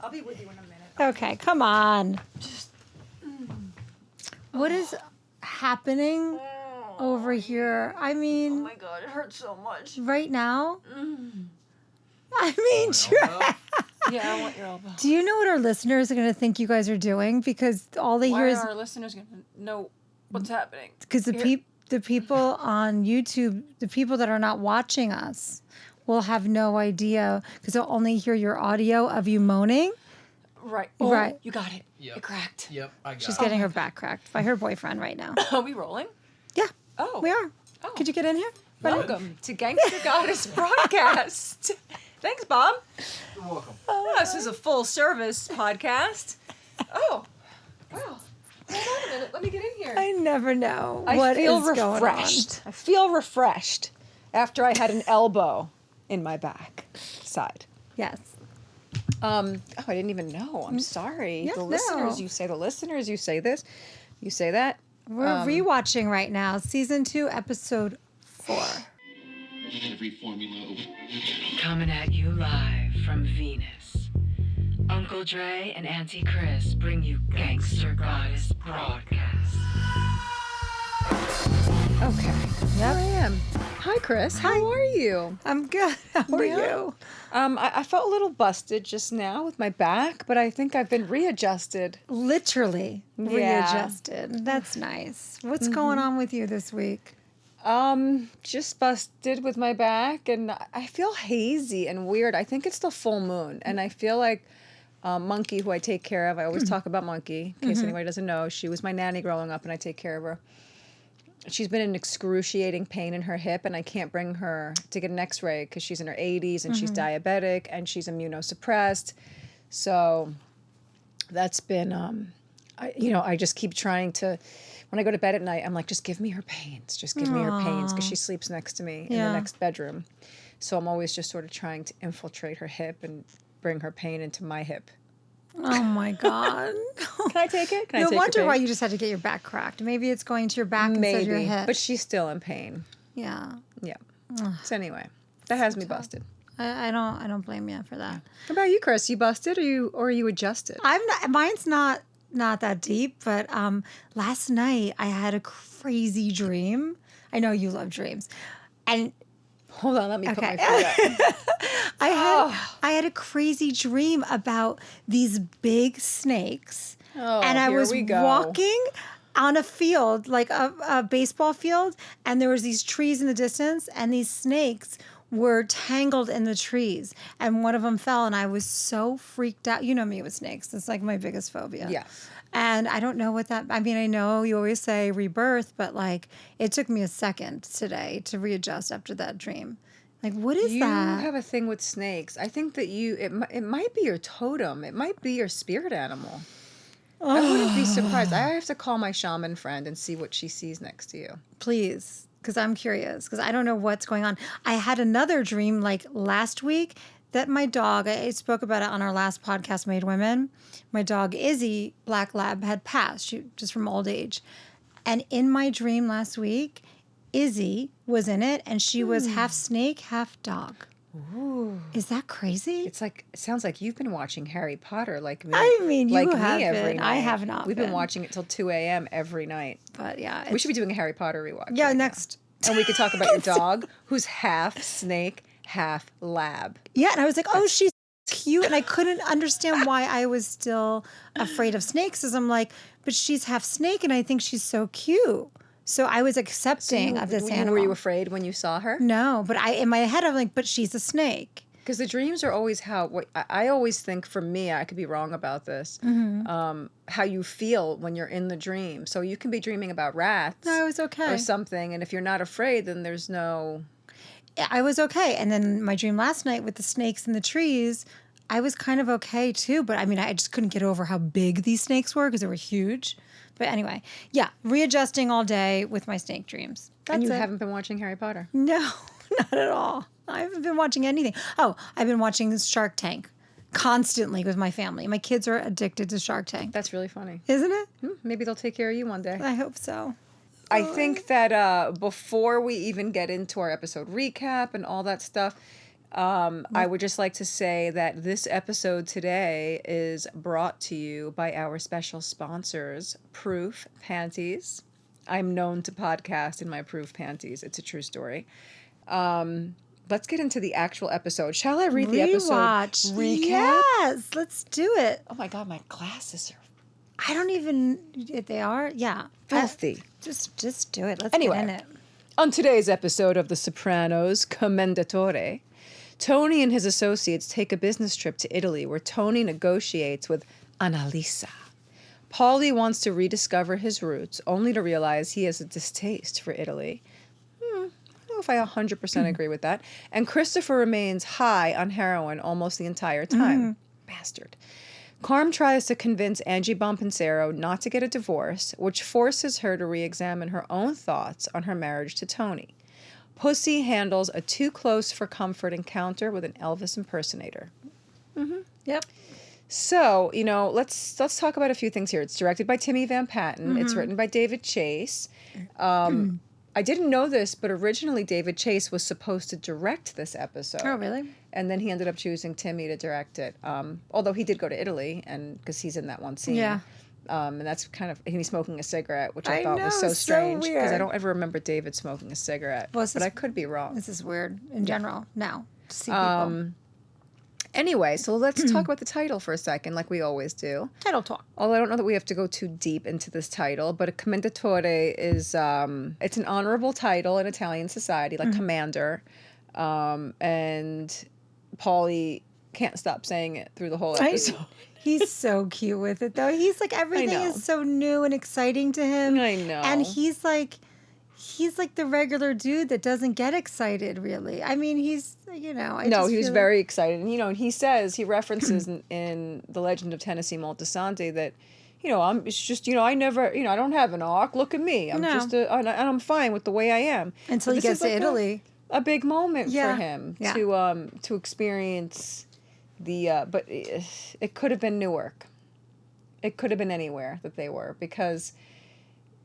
I'll be with you in a minute. Okay, come on. What is happening over here? I mean, Oh my God, it hurts so much. right now? I mean, Yeah, I want your elbow. do you know what our listeners are going to think you guys are doing? Because all they Why hear are is our listeners going to know what's happening? because the people on YouTube, the people that are not watching us, will have no idea because they'll only hear your audio of you moaning. Right. Right. You got it. Yep. It cracked. Yep, I got She's it. getting her back cracked by her boyfriend right now. Are we rolling? Yeah, Oh. we are. Oh. Could you get in here? Welcome to Gangster Goddess Broadcast. Thanks, Bob. You're welcome. This is a full service podcast. Oh. Wow. Hold on a minute. Let me get in here. I never know I what feel is going refreshed. I feel refreshed after I had an elbow in my back side. on. Yes. I didn't even know. I'm sorry. Yeah, the no. listeners, you say this, you say that. We're rewatching right now, season 2, episode 4. Every formula. Coming at you live from Venus. Uncle Dre and Auntie Chris bring you Gangster Goddess Broadcast. Okay. Here I am. Hi, Chris. Hi. How are you? I'm good. How are you? I felt a little busted just now with my back, but I think I've been readjusted. Literally Yeah. readjusted. That's nice. What's going on with you this week? Just busted with my back, and I feel hazy and weird. I think it's the full moon, and I feel like Monkey, who I take care of. I always talk about Monkey, in case anybody doesn't know. She was my nanny growing up, and I take care of her. She's been in excruciating pain in her hip, and I can't bring her to get an x-ray because she's in her 80s, and she's diabetic, and she's immunosuppressed. So that's been, I just keep trying to, when I go to bed at night, I'm like, just give me her pains. Just give me her pains, because she sleeps next to me in the next bedroom. So I'm always just sort of trying to infiltrate her hip and bring her pain into my hip. Oh my God. Can I take it? Can I No take wonder your why pain? you just had to get your back cracked. Maybe it's going to your back instead of your Maybe, hip. but she's still in pain. Yeah. Yeah. So anyway, that has me busted. I don't blame you for that. How about you, Chris? You busted or are you adjusted? Mine's not that deep, but last night I had a crazy dream. I know you love dreams. And Hold on, let me put my Okay. feet up. I had a crazy dream about these big snakes. Oh, and I here was we go. walking on a field, like a baseball field, and there was these trees in the distance, and these snakes were tangled in the trees, and one of them fell, and I was so freaked out. You know me with snakes. It's like my biggest phobia. Yes. And I don't know what that, I mean, I know you always say rebirth, but like it took me a second today to readjust after that dream. Like, what is You that? have a thing with snakes. I think that it might be your totem. It might be your spirit animal. I wouldn't be surprised. I have to call my shaman friend and see what she sees next to you. Please, because I'm curious, because I don't know what's going on. I had another dream like last week that my dog, I spoke about it on our last podcast, Made Women. My dog, Izzy, Black Lab, had passed just from old age. And in my dream last week, Izzy was in it, and she was half snake, half dog. Ooh. Is that crazy? It sounds like you've been watching Harry Potter like me. I mean, you like have me every been. night. I have not We've been been. watching it till 2 a.m. every night. But yeah. We should be doing a Harry Potter rewatch. Yeah, right now. next. And we could talk about your dog, who's half snake, half lab. Yeah, and I was like, oh, she's cute. And I couldn't understand why I was still afraid of snakes. As I'm like, but she's half snake, and I think she's so cute. So I was accepting of this animal. Were you afraid when you saw her? No, but in my head, I'm like, but she's a snake. Because the dreams are always I always think, for me, I could be wrong about this, how you feel when you're in the dream. So you can be dreaming about rats. No, I was okay. Or something. And if you're not afraid, then there's no... I was okay. And then my dream last night with the snakes in the trees, I was kind of okay too. But I mean, I just couldn't get over how big these snakes were because they were huge. But anyway, yeah, readjusting all day with my snake dreams. That's and you it. haven't been watching Harry Potter? No, not at all. I haven't been watching anything. Oh, I've been watching Shark Tank constantly with my family. My kids are addicted to Shark Tank. That's really funny. Isn't it? Maybe they'll take care of you one day. I hope so. I think that before we even get into our episode recap and all that stuff, I would just like to say that this episode today is brought to you by our special sponsors, Proof Panties. I'm known to podcast in my Proof Panties. It's a true story. Let's get into the actual episode. Shall I read the episode recap? Yes, let's do it. Oh my God, my glasses are I don't even. They are. Yeah. filthy. Just do it. Let's Anyway. get in it. On today's episode of The Sopranos, Commendatori, Tony and his associates take a business trip to Italy where Tony negotiates with Annalisa. Paulie wants to rediscover his roots, only to realize he has a distaste for Italy. I don't know if I 100% agree with that. And Christopher remains high on heroin almost the entire time. Bastard. Carm tries to convince Angie Bonpensero not to get a divorce, which forces her to re-examine her own thoughts on her marriage to Tony. Pussy handles a too-close-for-comfort encounter with an Elvis impersonator. Yep. So, let's talk about a few things here. It's directed by Timmy Van Patten. It's written by David Chase. I didn't know this, but originally David Chase was supposed to direct this episode. Oh, really? And then he ended up choosing Timmy to direct it. Although he did go to Italy, and because he's in that one scene. Yeah. And that's and he's smoking a cigarette, which I I thought was know, so so strange because I weird. don't ever remember David smoking a cigarette. Well, but I could be wrong. This is weird in general now to see people. Anyway, so let's talk about the title for a second, like we always do. Title talk. Although I don't know that we have to go too deep into this title, but a commendatore is it's an honorable title in Italian society, like commander. And Paulie can't stop saying it through the whole episode. He's so cute with it, though. He's like, everything know. is so new and exciting to him. I know. And he's like the regular dude that doesn't get excited, really. I mean, he's, I He just was feel very excited. And, and he references in The Legend of Tennessee Moltisanti that, it's just, I never, I don't have an arc. Look at me. I'm No. just, and I'm fine with the way I am. Until he But this gets is to like Italy. A big moment Yeah. for him Yeah. to experience but it could have been Newark. It could have been anywhere that they were, because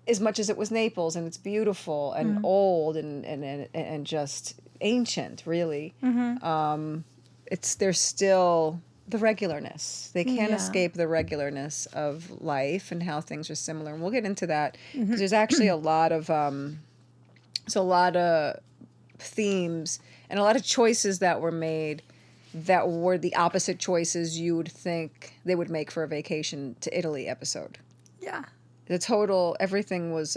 as much as it was Naples and it's beautiful and old and just ancient, really, there's still the regularness. They can't Yeah. escape the regularness of life and how things are similar. And we'll get into that because there's actually a lot of themes and a lot of choices that were made that were the opposite choices you would think they would make for a vacation to Italy episode. Yeah. Everything was,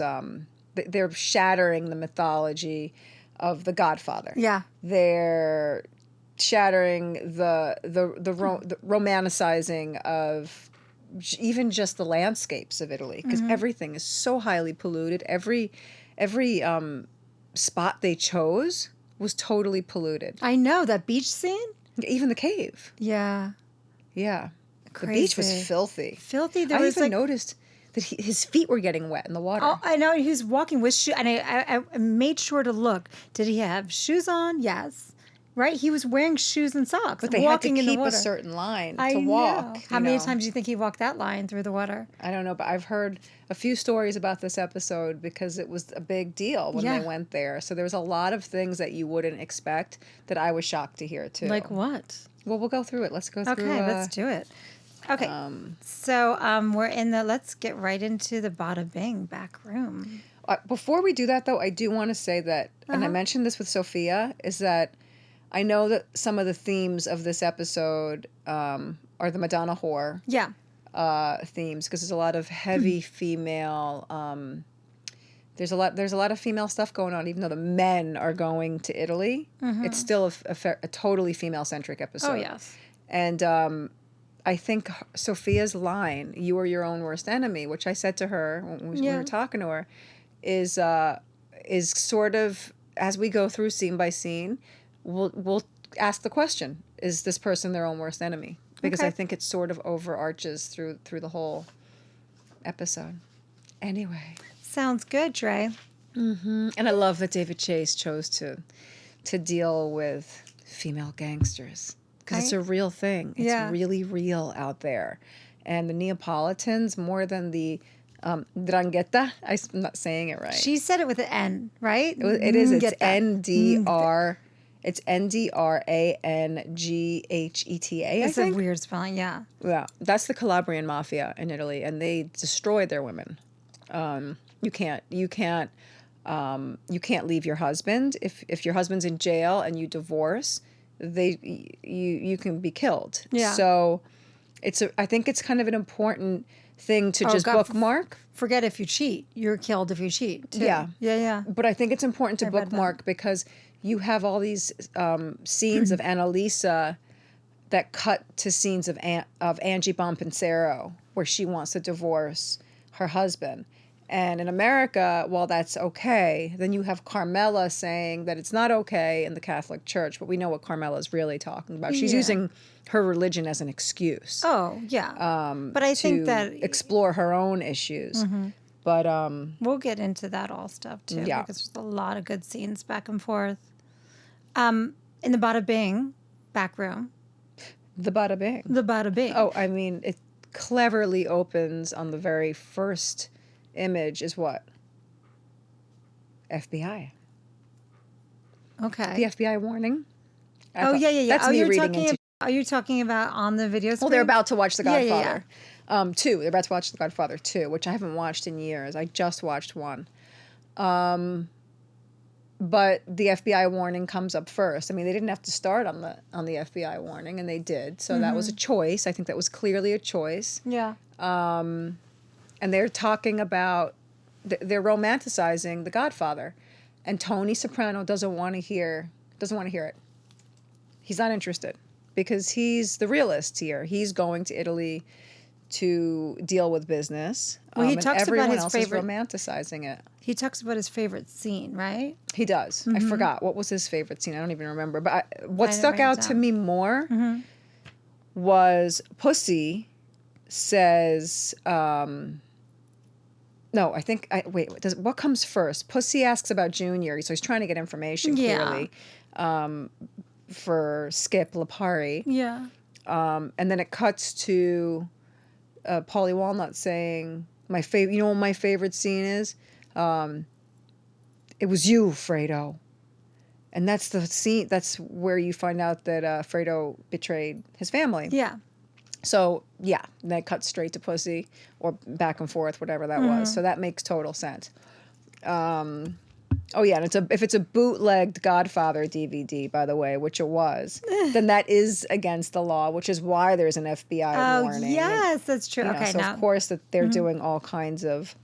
they're shattering the mythology of the Godfather. Yeah. They're shattering the romanticizing of even just the landscapes of Italy, because everything is so highly polluted. Every spot they chose was totally polluted. I know, that beach scene? Even the cave. Yeah. Yeah. The beach was Crazy. filthy. Filthy. There I was even like, noticed that his feet were getting wet in the water. oh, I know, he was walking with shoes, and I made sure to look. Did he have shoes on? Yes. Right? He was wearing shoes and socks. But they walking had to in the keep a water. certain line I to walk. know. you How many know. times do you think he walked that line through the water? I don't know, but I've heard a few stories about this episode because it was a big deal when Yeah. they went there. So there was a lot of things that you wouldn't expect that I was shocked to hear too. Like what? Well, we'll go through it. Let's go through. Okay, let's do it. Okay, so we're let's get right into the Bada Bing back room. Before we do that, though, I do want to say that, and I mentioned this with Sophia, is that I know that some of the themes of this episode are the Madonna whore Yeah. themes, because there's a lot of heavy female. There's a lot of female stuff going on, even though the men are going to Italy. It's still a totally female-centric episode. Oh, yes. And I think Sophia's line, "You are your own worst enemy," which I said to her when we Yeah. were talking to her, is sort of, as we go through scene by scene, we'll ask the question: is this person their own worst enemy? Because Okay. I think it sort of overarches through the whole episode. Anyway. Sounds good, Dre. And I love that David Chase chose to deal with female gangsters, because it's a real thing. It's Yeah. really real out there. And the Neapolitans, more than the Drangheta, I'm not saying it right. She said it with an N, right? It is. It's Get that. NDR. It's NdranghetA, I It's a think. weird spelling. Yeah. Yeah, that's the Calabrian mafia in Italy, and they destroy their women. You can't leave your husband if your husband's in jail and you divorce. You can be killed. Yeah. So I think it's kind of an important thing to just God, bookmark. Forget if you cheat. You're killed if you cheat, too. Yeah. Yeah. But I think it's important to I read that. bookmark because you have all these scenes of Annalisa that cut to scenes of Angie Bonpensero where she wants to divorce her husband. And in America, while that's okay, then you have Carmela saying that it's not okay in the Catholic Church, but we know what Carmela's really talking about. She's Yeah. using her religion as an excuse Oh, yeah. But I to think that explore her own issues. But we'll get into that all stuff, too. Yeah. Because there's a lot of good scenes back and forth. In the Bada Bing back room. the bada bing. The Bada Bing. Oh, I mean, it cleverly opens on the very first image is what? FBI. Okay. The FBI warning. Oh, yeah. That's me reading into. Are you talking about on the video screen? Well, they're about to watch The Yeah, Godfather. yeah, 2. They're about to watch The Godfather 2, which I haven't watched in years. I just watched 1. But the FBI warning comes up first. I mean, they didn't have to start on the FBI warning, and they did. So that was a choice. I think that was clearly a choice. Yeah. And they're talking about, they're romanticizing The Godfather, and Tony Soprano doesn't want to hear it. He's not interested because he's the realist here. He's going to Italy to deal with business. Well, he and talks about everyone his else favorite- is romanticizing it. He talks about his favorite scene, right? He does. I forgot what was his favorite scene. I don't even remember. But what I didn't stuck write it out to down. me more was Pussy says. No, I think. What comes first? Pussy asks about Junior, so he's trying to get information Yeah. clearly for Skip Lipari. Yeah. And then it cuts to Paulie Walnut saying, "My favorite. You know what my favorite scene is? It was you, Fredo." And that's the scene. That's where you find out that Fredo betrayed his family. Yeah. So yeah, that cuts straight to Pussy or back and forth, whatever that was. So that makes total sense. Oh yeah, and if it's a bootlegged Godfather DVD, by the way, which it was, then that is against the law, which is why there's an FBI warning. Oh, yes, that's true. You know, Okay, so now. of course that they're doing all kinds of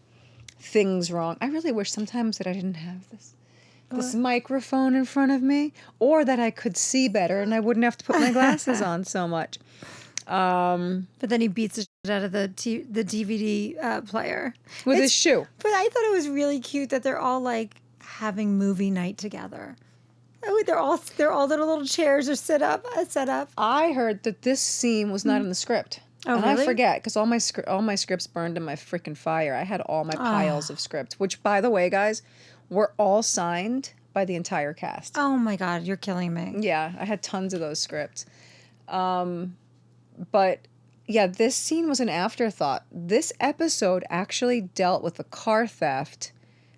things wrong. I really wish sometimes that I didn't have this microphone in front of me, or that I could see better and I wouldn't have to put my glasses on so much. But then he beats the shit out of the DVD player. With It's- his shoe. But I thought it was really cute that they're all like having movie night together. Oh, they're all their little chairs are set up. I heard that this scene was not in the script. Oh, and really? I forget because all my scripts burned in my freaking fire. I had all my piles of scripts, which, by the way, guys, were all signed by the entire cast. Oh my God, you're killing me. Yeah, I had tons of those scripts. But yeah, this scene was an afterthought. This episode actually dealt with the car theft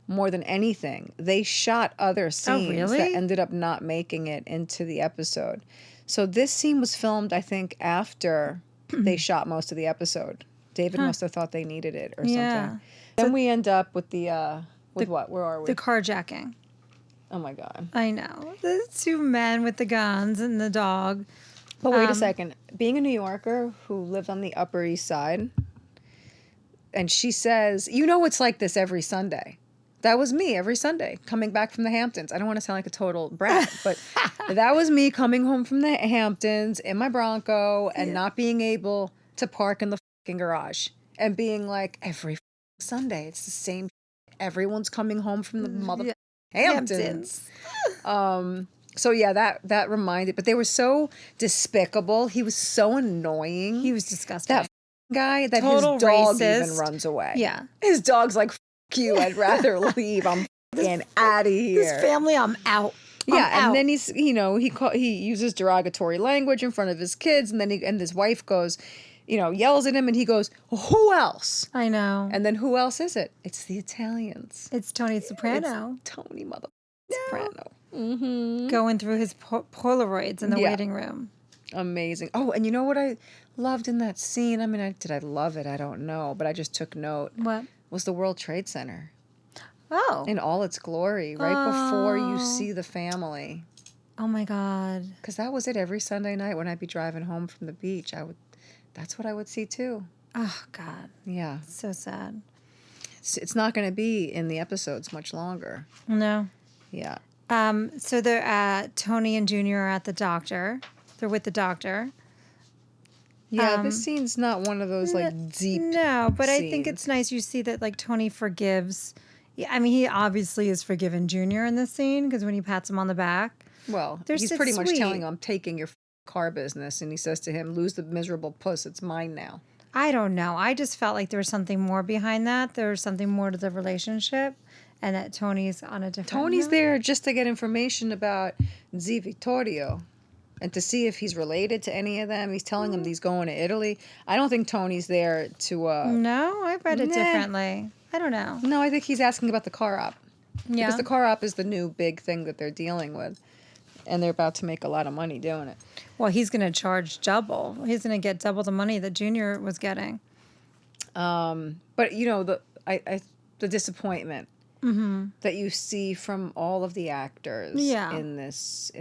more than anything. They shot other scenes really? that ended up not making it into the episode. So this scene was filmed, I think, after they shot most of the episode. David must have thought they needed it or Yeah. something. Then we end up with what? Where are we? The carjacking. Oh my God. I know. The two men with the guns and the dog. But wait a second. Being a New Yorker who lived on the Upper East Side, and she says, you know it's like this every Sunday. That was me every Sunday coming back from the Hamptons. I don't want to sound like a total brat, but that was me coming home from the Hamptons in my Bronco and not being able to park in the fucking garage and being like, every Sunday, it's the same. Everyone's coming home from the mother Hamptons. So yeah, that reminded, but they were so despicable. He was so annoying. He was disgusting. That guy that Total his dog racist. even runs away. Yeah. His dog's like, "F you, I'd rather leave. I'm fucking out of here." This family, I'm out. Yeah, I'm out. and then he's, he uses derogatory language in front of his kids, and then his wife goes, yells at him, and he goes, "Who else?" I know. And then who else is it? It's the Italians. It's Tony Soprano. It's Tony Soprano. going through his Polaroids in the Yeah. waiting room. Amazing. Oh, and you know what I loved in that scene? I mean, did I love it? I don't know, but I just took note. What? Was the World Trade Center Oh. in all its glory right before you see the family. Oh my God. Because that was it every Sunday night when I'd be driving home from the beach. That's what I would see too. Oh God. Yeah. So sad. It's not going to be in the episodes much longer. No. Yeah. So they're Tony and Junior are at the doctor. They're with the doctor. Yeah, this scene's not one of those like deep. No, but I think scenes. it's nice. You see that like Tony forgives. Yeah, I mean, he obviously is forgiven Junior in this scene because when he pats him on the back. Well, They're he's so pretty much sweet. telling him, I'm taking your car business. And he says to him, lose the miserable puss. It's mine now. I don't know. I just felt like there was something more behind that. There was something more to the relationship, and that Tony's on a different. Tony's note. there just to get information about Zee Vittorio and to see if he's related to any of them. He's telling him he's going to Italy. I don't think Tony's there to... No, I read it Nah. differently. I don't know. No, I think he's asking about the car op. Yeah. Because the car op is the new big thing that they're dealing with. And they're about to make a lot of money doing it. Well, he's going to charge double. He's going to get double the money that Junior was getting. But, you know, the disappointment that you see from all of the actors Yeah. in this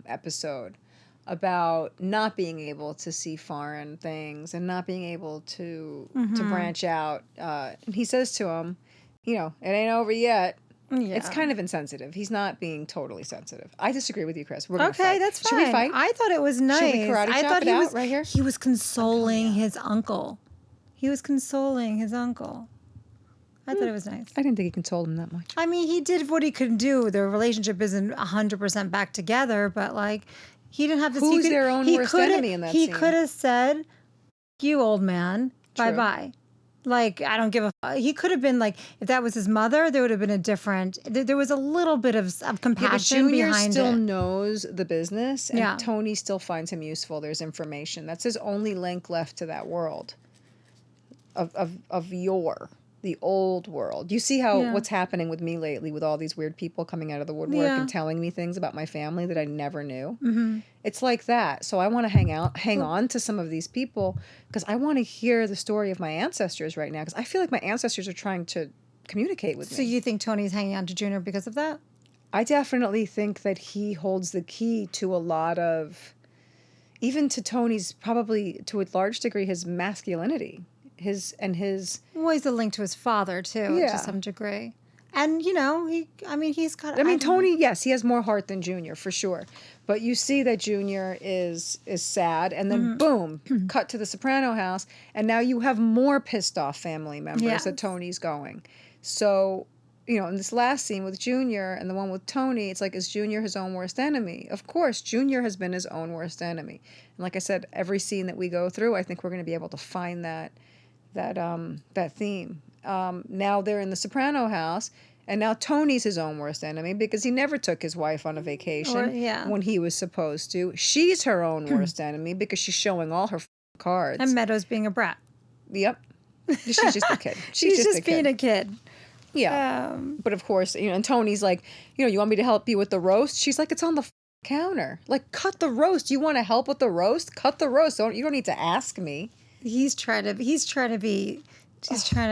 episode about not being able to see foreign things and not being able to branch out. And he says to him, you know, it ain't over yet. Yeah. It's kind of insensitive. He's not being totally sensitive. I disagree with you, Chris. We're gonna Okay, fight. that's fine. Should we fight? I thought it was nice. Should we karate I chop thought it he out was right here? He was consoling his uncle. He was consoling his uncle. I thought it was nice. I didn't think he consoled him that much. I mean, he did what he could do. The relationship isn't 100% back together, but like, he didn't have to. Who's their own worst enemy in that He scene? could have said, "You old man, True. bye bye." Like, I don't give a. He could have been like, if that was his mother, there would have been a different. There was a little bit of Yeah, but compassion Junior behind still it. knows the business, and Yeah. Tony still finds him useful. There's information. That's his only link left to that world of the old world. You see how Yeah. what's happening with me lately with all these weird people coming out of the woodwork Yeah. and telling me things about my family that I never knew. Mm-hmm. It's like that. So I want to hang on to some of these people because I want to hear the story of my ancestors right now because I feel like my ancestors are trying to communicate with So me. you think Tony's hanging on to Junior because of that? I definitely think that he holds the key to a lot of, even to Tony's, probably to a large degree, his masculinity, his. Well, he's a link to his father too, Yeah. to some degree. And he's got. I mean, don't know. Tony, yes, he has more heart than Junior for sure, but you see that Junior is sad, and then boom, cut to the Soprano house, and now you have more pissed off family members Yes. that Tony's going. So, you know, in this last scene with Junior and the one with Tony, it's like, is Junior his own worst enemy? Of course, Junior has been his own worst enemy, and like I said, every scene that we go through, I think we're going to be able to find that theme. Now they're in the Soprano house, and now Tony's his own worst enemy because he never took his wife on a vacation when he was supposed to. She's her own worst enemy because she's showing all her cards. And Meadows being a brat. Yep. She's just a kid. She's just just being a kid. Yeah. But of course, you know, and Tony's like, you know, you want me to help you with the roast? She's like, it's on the counter. Like, cut the roast. You want to help with the roast? Cut the roast. You don't need to ask me. She's trying to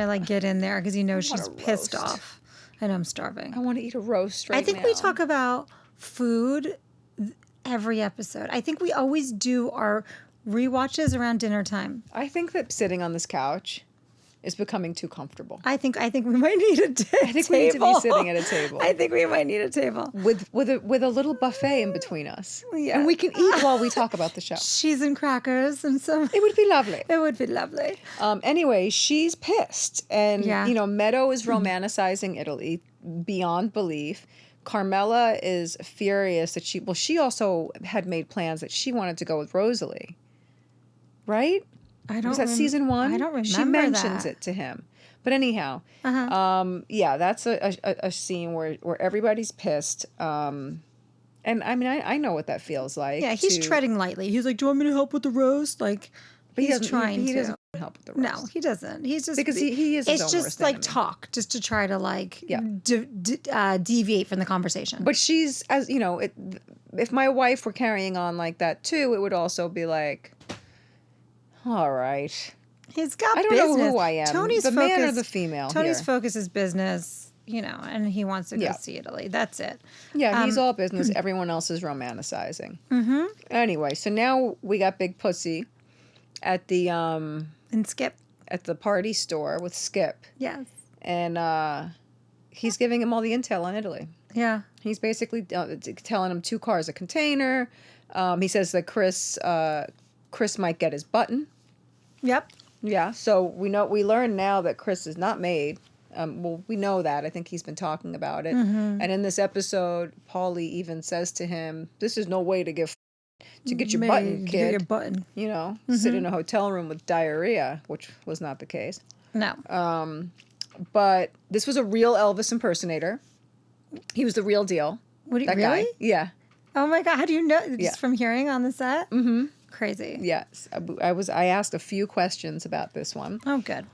like get in there because he knows want she's a pissed roast. off. And I'm starving. I want to eat a roast right now. I think we talk about food every episode. I think we always do our rewatches around dinner time. I think that sitting on this couch is becoming too comfortable. I think we might need a table. I think we need to be sitting at a table. I think we might need a table. With a little buffet in between us. Yeah. And we can eat while we talk about the show. Cheese and crackers and some. It would be lovely. It would be lovely. Anyway, she's pissed. And, Yeah. you know, Meadow is romanticizing Italy beyond belief. Carmela is furious that she also had made plans that she wanted to go with Rosalie. Right? I don't. Was that season 1? I don't remember She mentions that. it to him. But anyhow, yeah, that's a scene where everybody's pissed. And I mean, I know what that feels like. Yeah, he's treading lightly. He's like, "Do you want me to help with the roast?" Like, But He's trying he to. doesn't help with the roast. No, he doesn't. He's just Because he is his It's own just worst like enemy. talk, just to try to like Yeah. deviate from the conversation. But she's, as you know, if my wife were carrying on like that too, it would also be like, all right. he's got. I don't business. know who I am, Tony's the focus, man or the female Tony's here. focus is business, and he wants to go Yeah. see Italy. That's it. Yeah, he's all business. Everyone else is romanticizing. Mm-hmm. Anyway, so now we got Big Pussy at the And Skip. at the party store with Skip, Yes. and he's giving him all the intel on Italy. Yeah. He's basically telling him 2 cars a container. He says that Chris might get his button. Yep. Yeah, so we learn now that Chris is not made. Well, we know that. I think he's been talking about it. Mm-hmm. And in this episode, Paulie even says to him, "This is no way to get your Made button, to kid. get your button. Sit in a hotel room with diarrhea," which was not the case. No. But this was a real Elvis impersonator. He was the real deal. What do you That really? guy. Yeah. Oh my God! How do you know? Just Yeah. from hearing on the set. Mm-hmm. Crazy. Yes. I asked a few questions about this one. Oh, good.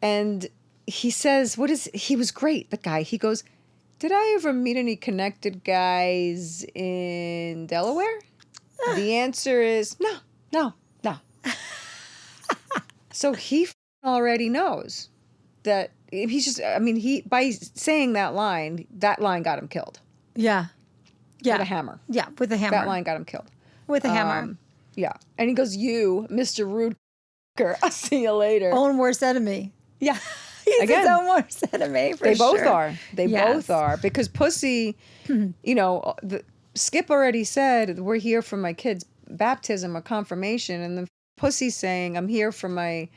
And he says, he was great, the guy. He goes, "Did I ever meet any connected guys in Delaware?" The answer is no. So he already knows that he's just, by saying that line got him killed. Yeah. Yeah. With a hammer. Yeah, with a hammer. That line got him killed. With a hammer. Yeah. And he goes, "You, Mr. Rude, I'll see you later." Own worst enemy. Yeah. He's Again, his own worst enemy. For they both sure. are. They Yes. both are. Because Pussy, Skip already said, "We're here for my kid's baptism or confirmation." And then Pussy's saying, "I'm here for a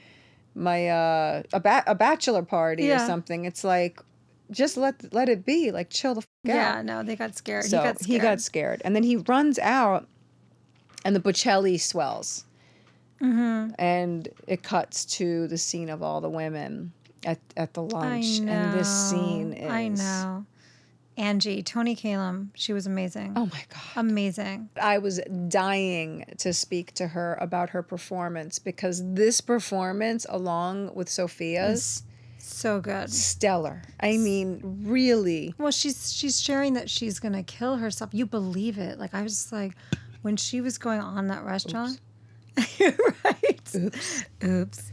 bachelor party or Yeah. something." It's like, just let it be. Like, chill the fuck out. Yeah, no, they got scared. So he got scared. scared. And then he runs out and the Bocelli swells. Mm-hmm. And it cuts to the scene of all the women at the lunch. And this scene is... I know. Angie, Tony Kalem, she was amazing. Oh my God. Amazing. I was dying to speak to her about her performance because this performance, along with Sophia's, So good. stellar. I mean, really. Well, she's sharing that she's going to kill herself. You believe it. Like, I was just like, when she was going on that restaurant. Right. Oops.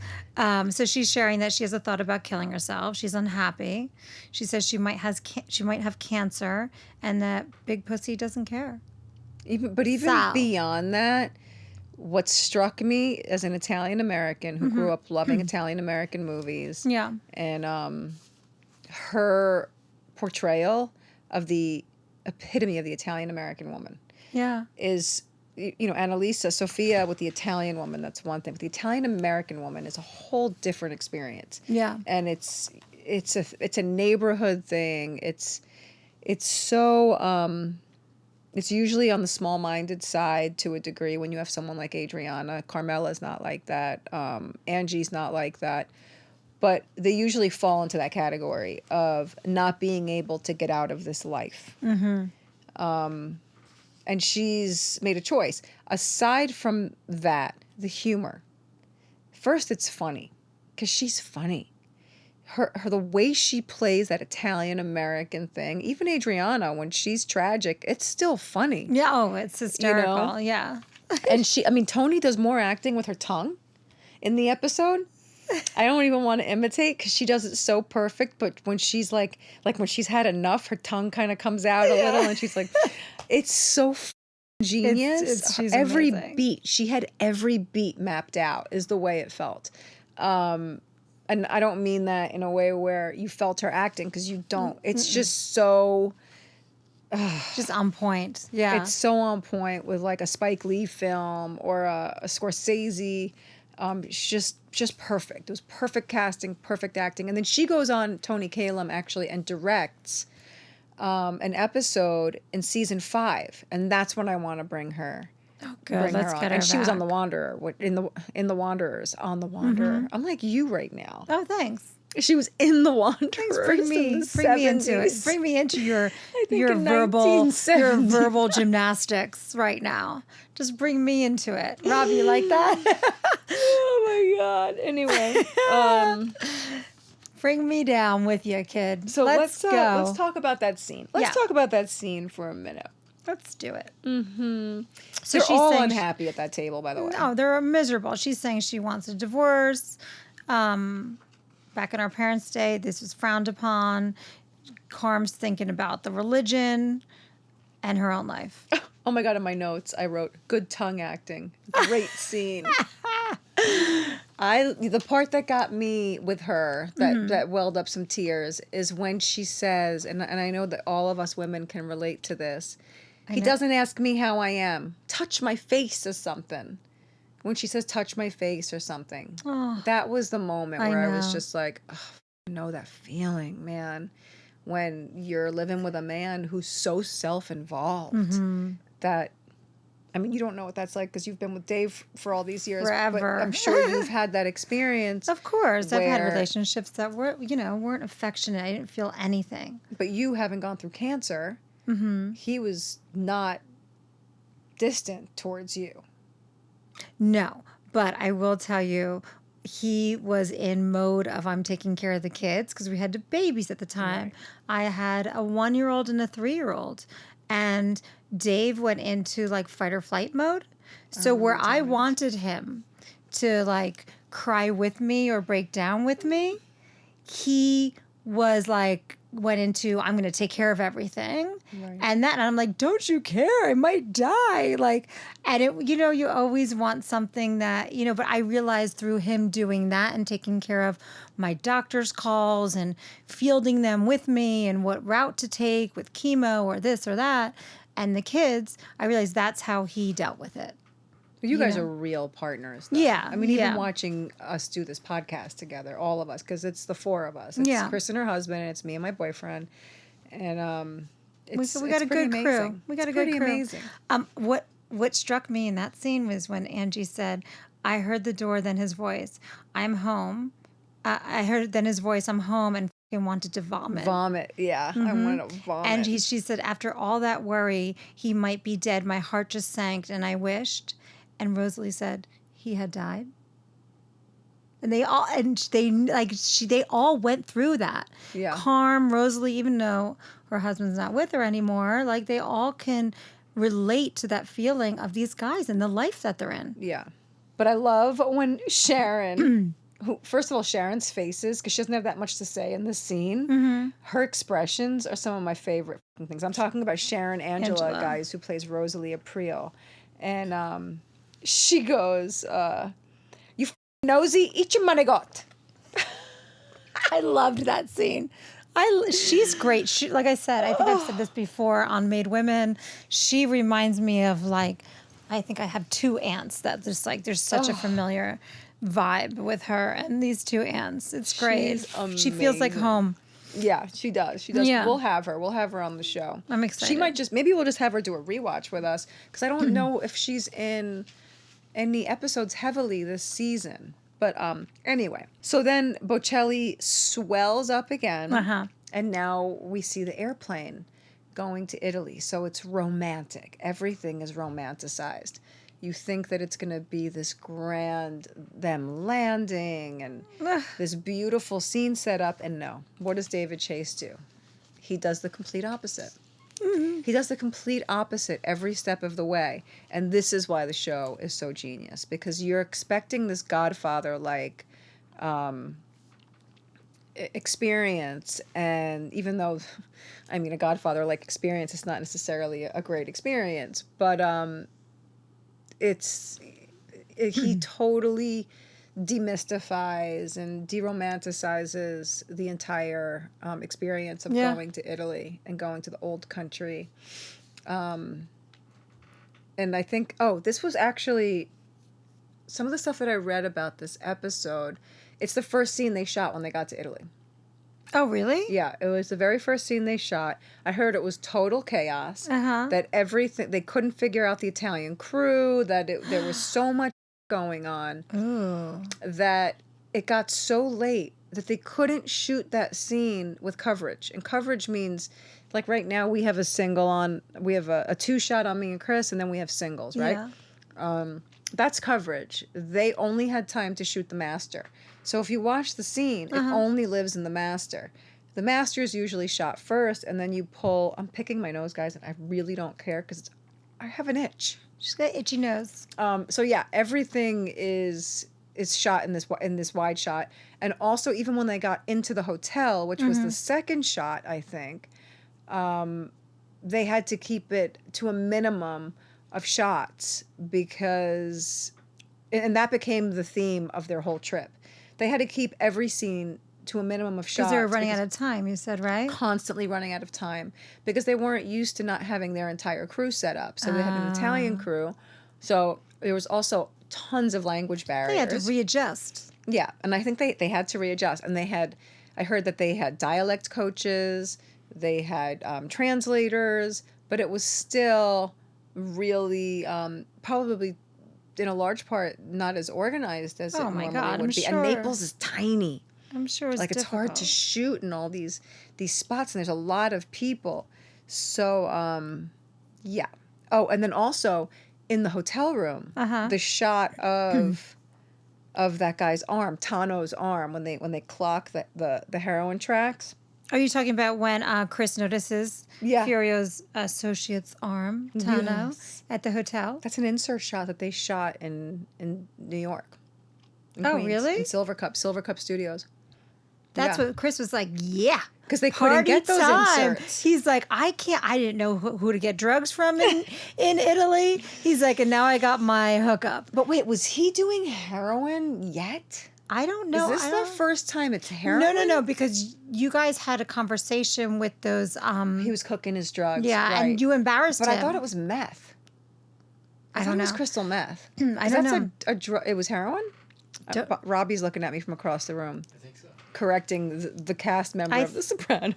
So she's sharing that she has a thought about killing herself. She's unhappy. She says she might have cancer, and that Big Pussy doesn't care. Even Sal. beyond that, what struck me as an Italian American who grew up loving Italian American movies, Yeah. and her portrayal of the epitome of the Italian American woman Yeah. is, Annalisa, Sophia with the Italian woman, that's one thing. But the Italian American woman is a whole different experience. Yeah. And it's a neighborhood thing. It's so it's usually on the small-minded side to a degree when you have someone like Adriana. Carmela's not like that. Angie's not like that. But they usually fall into that category of not being able to get out of this life. And she's made a choice. Aside from that, the humor. First, it's funny because she's funny. Her the way she plays that Italian American thing, even Adriana, when she's tragic, it's still funny. Yeah. Oh, it's hysterical. Yeah. And Tony does more acting with her tongue in the episode. I don't even want to imitate because she does it so perfect. But when she's like when she's had enough, her tongue kind of comes out a little, and she's like, it's so genius. She's every amazing. beat, she had every beat mapped out, is the way it felt. And I don't mean that in a way where you felt her acting, because you don't. It's just so... Just on point. Yeah. It's so on point with like a Spike Lee film or a Scorsese. It's just perfect. It was perfect casting, perfect acting. And then she goes on, Tony Kalem actually, and directs an episode in season 5. And that's when I want to bring her. Oh, good. Let's get her And she was on back. The Wanderer, in the Wanderers, on The Wanderer. I'm like you right now. Oh, thanks. She was in The Wanderers. Bring me into it. 70s. Bring me into your think in verbal 1970. gymnastics right now. Just bring me into it. Rob, you like that? Oh my God. Anyway, Bring me down with you, kid. so let's go. Let's talk about that scene. Let's Yeah. talk about that scene for a minute. Let's do it. Mm-hmm. So They're she's all saying unhappy at that table, by the way. no, they're miserable. She's saying she wants a divorce. Back in our parents' day, this was frowned upon. Carm's thinking about the religion and her own life. Oh my God, in my notes, I wrote, good tongue acting. Great scene. The part that got me with her, that welled up some tears, is when she says, and I know that all of us women can relate to this, he know. doesn't ask me how I am. Touch my face or something. When she says touch my face or something. Oh, That was the moment I where I was know. just like, oh, I know that feeling, man. When you're living with a man who's so self-involved Mm-hmm. that, I mean, you don't know what that's like because you've been with Dave for all these years. Forever. But I'm sure you've had that experience. Of course, I've had where- relationships that weren't affectionate. I didn't feel anything. But you haven't gone through cancer. Mm-hmm. He was not distant towards you. No, but I will tell you, he was in mode of I'm taking care of the kids because we had babies at the time. Right. I had a 1-year-old and a 3-year-old, and Dave went into like fight or flight mode. So where I wanted him to like cry with me or break down with me, he was like went into I'm going to take care of everything. Right. And I'm like, don't you care? I might die. Like, and it, you always want something that, but I realized through him doing that and taking care of my doctor's calls and fielding them with me and what route to take with chemo or this or that and the kids, I realized that's how he dealt with it. You guys know. are real partners. Though. Yeah, I mean, even yeah. watching us do this podcast together, all of us, because it's the four of us. It's Yeah. Chris and her husband, and it's me and my boyfriend. And it's, we got it's a pretty good crew. amazing. We got It's a good pretty crew. amazing. What struck me in that scene was when Angie said, I heard the door, then his voice. I'm home. I heard then his voice, I'm home, and fucking wanted to vomit. Vomit, yeah. I want to vomit. And she said, after all that worry, he might be dead. My heart just sank, and I wished. And Rosalie said, he had died. And they all went through that. Yeah. Carm, Rosalie, even though her husband's not with her anymore, like they all can relate to that feeling of these guys and the life that they're in. Yeah. But I love when Sharon, who, first of all, Sharon's faces, because she doesn't have that much to say in this scene, her expressions are some of my favorite things. I'm talking about Sharon Angela, guys, who plays Rosalie April. And she goes, you nosy, eat your money got. I loved that scene. She's great. She, like I said, I think I've said this before on Made Women. She reminds me of like, I think I have 2 aunts that just like, there's such a familiar vibe with her and these 2 aunts. It's great. She's She feels like amazing. home. Yeah, she does. She does. Yeah. We'll have her. We'll have her on the show. I'm excited. She might maybe we'll just have her do a rewatch with us because I don't know if she's in any episodes heavily this season. But anyway, so then Bocelli swells up again, and now we see the airplane going to Italy. So it's romantic. Everything is romanticized. You think that it's going to be this grand, them landing and this beautiful scene set up. And no, what does David Chase do? He does the complete opposite. He does the complete opposite every step of the way. And this is why the show is so genius, because you're expecting this Godfather-like experience. And even though, I mean, a Godfather-like experience is not necessarily a great experience, but he totally demystifies and deromanticizes the entire experience of going to Italy and going to the old country. And I think, this was actually some of the stuff that I read about this episode. It's the first scene they shot when they got to Italy. Oh, really? Yeah, it was the very first scene they shot. I heard it was total chaos. That everything, they couldn't figure out the Italian crew, that there was so much going on Ooh. that it got so late that they couldn't shoot that scene with coverage. And coverage means, like right now we have a single on, we have a 2-shot on me and Chris, and then we have singles, right? Yeah. That's coverage. They only had time to shoot the master. So if you watch the scene, it only lives in the master. The master is usually shot first, and then you pull. I'm picking my nose, guys, and I really don't care because I have an itch. She's got itchy nose. So yeah, everything is shot in this wide shot, and also even when they got into the hotel, which was the second shot, I think, they had to keep it to a minimum of shots because, and that became the theme of their whole trip. They had to keep every scene to a minimum of shots. Because they were running out of time, you said, right? Constantly running out of time because they weren't used to not having their entire crew set up. So they had an Italian crew. So there was also tons of language barriers. They had to readjust. Yeah, and I think they had to readjust. And I heard that they had dialect coaches, they had translators, but it was still really probably in a large part not as organized as it normally would be. Sure. And Naples is tiny. I'm sure it's like difficult. It's hard to shoot in all these spots, and there's a lot of people. So yeah. Oh, and then also in the hotel room, the shot of that guy's arm, Tano's arm, when they clock the heroin tracks. Are you talking about when Chris notices Furio's associate's arm, Tano, at the hotel? That's an insert shot that they shot in New York. In Oh, Queens, really? In Silver Cup Studios. That's what Chris was like, yeah. Because they couldn't get those inserts. He's like, I didn't know who to get drugs from in Italy. He's like, and now I got my hookup. But wait, was he doing heroin yet? I don't know. Is this the first time it's heroin? No, because you guys had a conversation with those. He was cooking his drugs. Yeah, right. and you embarrassed but him. I thought it was meth. I don't know. It was crystal meth. I don't know. A drug. It was heroin? Robbie's looking at me from across the room. I think so. Correcting the cast member of The Sopranos.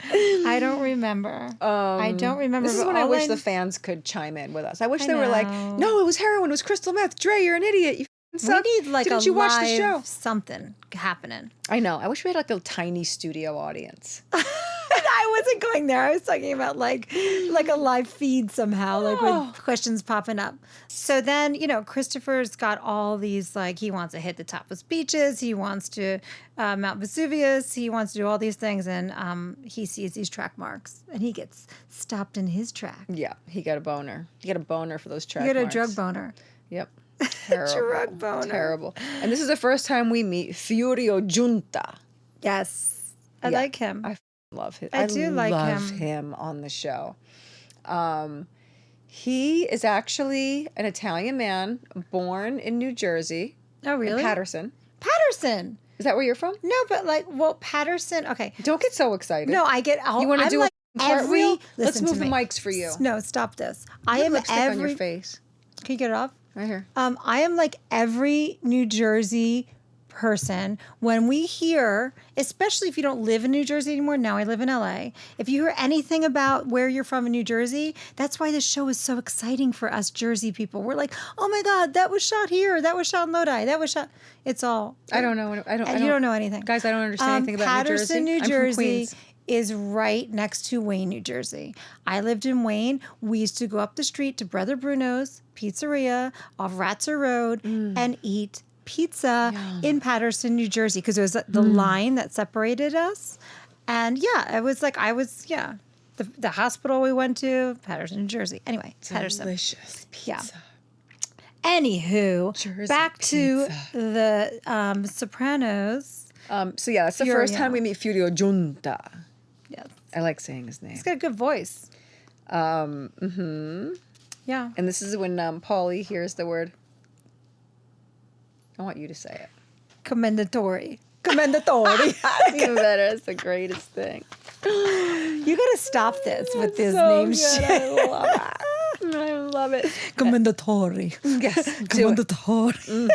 I don't remember. I don't remember. This is when I wish the fans could chime in with us. I wish they were like, no, it was heroin. It was crystal meth. Dre, you're an idiot. You suck. We need like Didn't a you watch live the show? something happening. I know. I wish we had like a tiny studio audience. I wasn't going there. I was talking about like a live feed somehow, like with questions popping up. So then, Christopher's got all these, like, he wants to hit the topless beaches. He wants to Mount Vesuvius. He wants to do all these things. And he sees these track marks and he gets stopped in his track. Yeah. He got a boner. He got a boner for those track marks. You got a drug boner. Yep. Terrible. Drug boner. Terrible. And this is the first time we meet Furio Giunta. Yes. I like him. I love him. I do like love him on the show. He is actually an Italian man born in New Jersey. Oh, really? In Patterson. Patterson. Is that where you're from? No, but Patterson. Okay. Don't get so excited. No, I get. You want to do like a cartwheel? Let's listen move to the me. mics for you. No, stop this. You I have am lipstick on your face. Can you get it off? Right here. I am like every New Jersey person when we hear, especially if you don't live in New Jersey anymore. Now I live in LA. If you hear anything about where you're from in New Jersey, that's why this show is so exciting for us Jersey people. We're like, oh my God, that was shot here. That was shot in Lodi. That was shot. It's all. I don't know. You don't know anything. Guys, I don't understand anything about New Jersey. Patterson, New I'm from Jersey Queens. is right next to Wayne, New Jersey. I lived in Wayne. We used to go up the street to Brother Bruno's Pizzeria off Ratzer Road and eat pizza in Patterson, New Jersey, because it was the line that separated us. And yeah, it was like the hospital we went to, Patterson, New Jersey. Anyway, Patterson. Delicious pizza. Yeah. Anywho, Jersey back to pizza. the Sopranos. So yeah, that's the first time we meet Furio Giunta. Yes. I like saying his name. He's got a good voice. Yeah. And this is when Paulie hears the word. I want you to say it. Commendatori. Commendatori. Even better. It's the greatest thing. You got to stop this with this So name good. shit. I love it. I love it. Commendatori. Yes. Do it. Commendatori.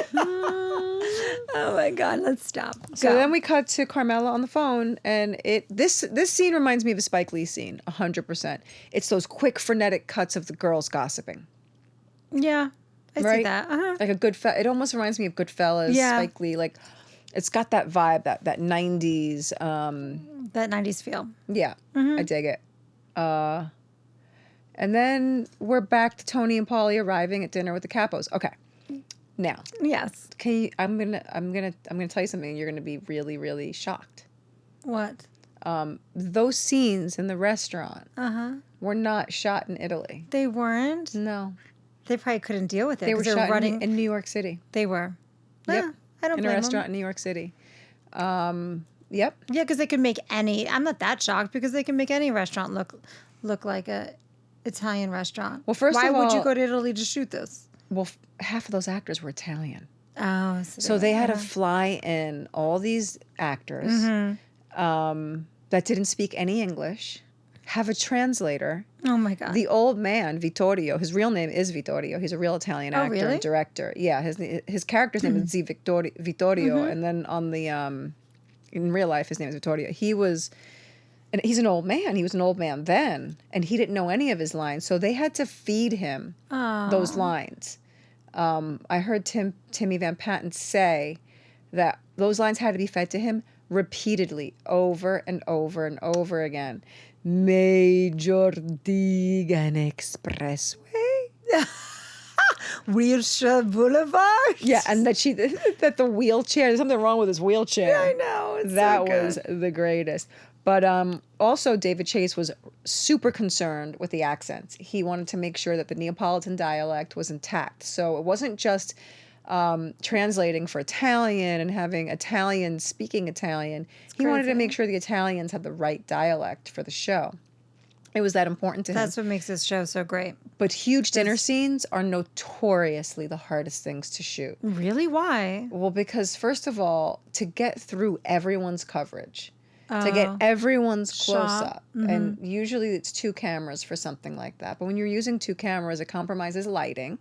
Oh my God, let's stop. So then we cut to Carmela on the phone, and this scene reminds me of a Spike Lee scene, 100%. It's those quick, frenetic cuts of the girls gossiping. Yeah, I see Right? that. Uh-huh. Like it almost reminds me of Goodfellas, Yeah. Spike Lee. Like, It's got that vibe, that 90s. That 90s feel. Yeah, I dig it. And then we're back to Tony and Paulie arriving at dinner with the Capos. Okay, now Yes. I'm gonna tell you something. You're gonna be really, really shocked. What? Those scenes in the restaurant Uh-huh. were not shot in Italy. They weren't? No, They probably couldn't deal with it. they were 'cause they're shot running. in New York City. They were. Yep, I don't in a blame restaurant them. in New York City. Yep. Yeah, because they can make any. I'm not that shocked because they can make any restaurant look like a Italian restaurant. Well, first why of would you all- go to Italy to shoot this? Well, half of those actors were Italian. Oh, So they had to fly in all these actors that didn't speak any English, have a translator. Oh my god. The old man, Vittorio, his real name is Vittorio. He's a real Italian actor really? and director. Yeah, his character's name is Vittorio, and then on the in real life his name is Vittorio. And he's an old man. He was an old man then, and he didn't know any of his lines, so they had to feed him those lines. I heard Timmy Van Patten say that those lines had to be fed to him repeatedly, over and over and over again. Major Deegan Expressway. Wilshire Boulevard. Yeah, and that the wheelchair, there's something wrong with his wheelchair. I know. It's That so good. was the greatest. But also, David Chase was super concerned with the accents. He wanted to make sure that the Neapolitan dialect was intact. So it wasn't just translating for Italian and having Italians speaking Italian. He wanted to make sure the Italians had the right dialect for the show. It was that important to him. That's what makes this show so great. But huge dinner scenes are notoriously the hardest things to shoot. Really? Why? Well, because first of all, to get through everyone's coverage, to get everyone's close up, and usually it's 2 cameras for something like that. But when you're using 2 cameras, it compromises lighting.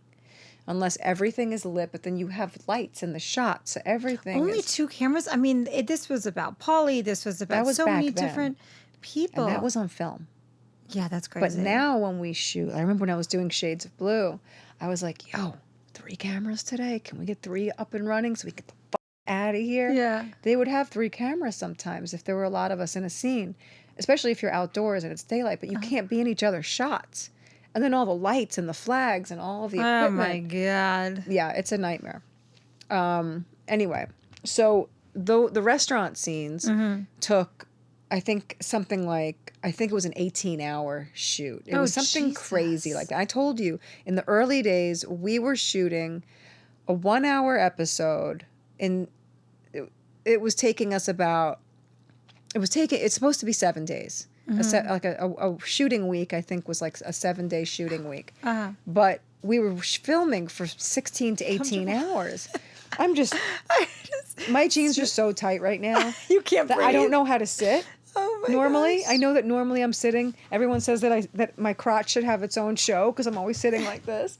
Unless everything is lit, but then you have lights in the shot, so everything Only is... 2 cameras? I mean, this was about Paulie. This was about was so back many then. different people. And that was on film. Yeah, that's But crazy. now when we shoot, I remember when I was doing Shades of Blue, I was like, yo, 3 cameras today? Can we get 3 up and running so we get the fuck out of here? Yeah. They would have 3 cameras sometimes if there were a lot of us in a scene, especially if you're outdoors and it's daylight, but you can't be in each other's shots. And then all the lights and the flags and all of the equipment. Oh my god. Yeah, it's a nightmare. Anyway, so the restaurant scenes took, I think, something like, I think it was an 18-hour shoot. It was something crazy like that. I told you, in the early days, we were shooting a 1-hour episode, and it was taking us about, it's supposed to be 7 days. A shooting week, I think, was like a 7-day shooting week. But we were filming for 16 to 18 hours. My jeans are so tight right now. You can't that breathe. I don't know how to sit. Oh my Normally, gosh. I know that normally I'm sitting. Everyone says that my crotch should have its own show because I'm always sitting like this.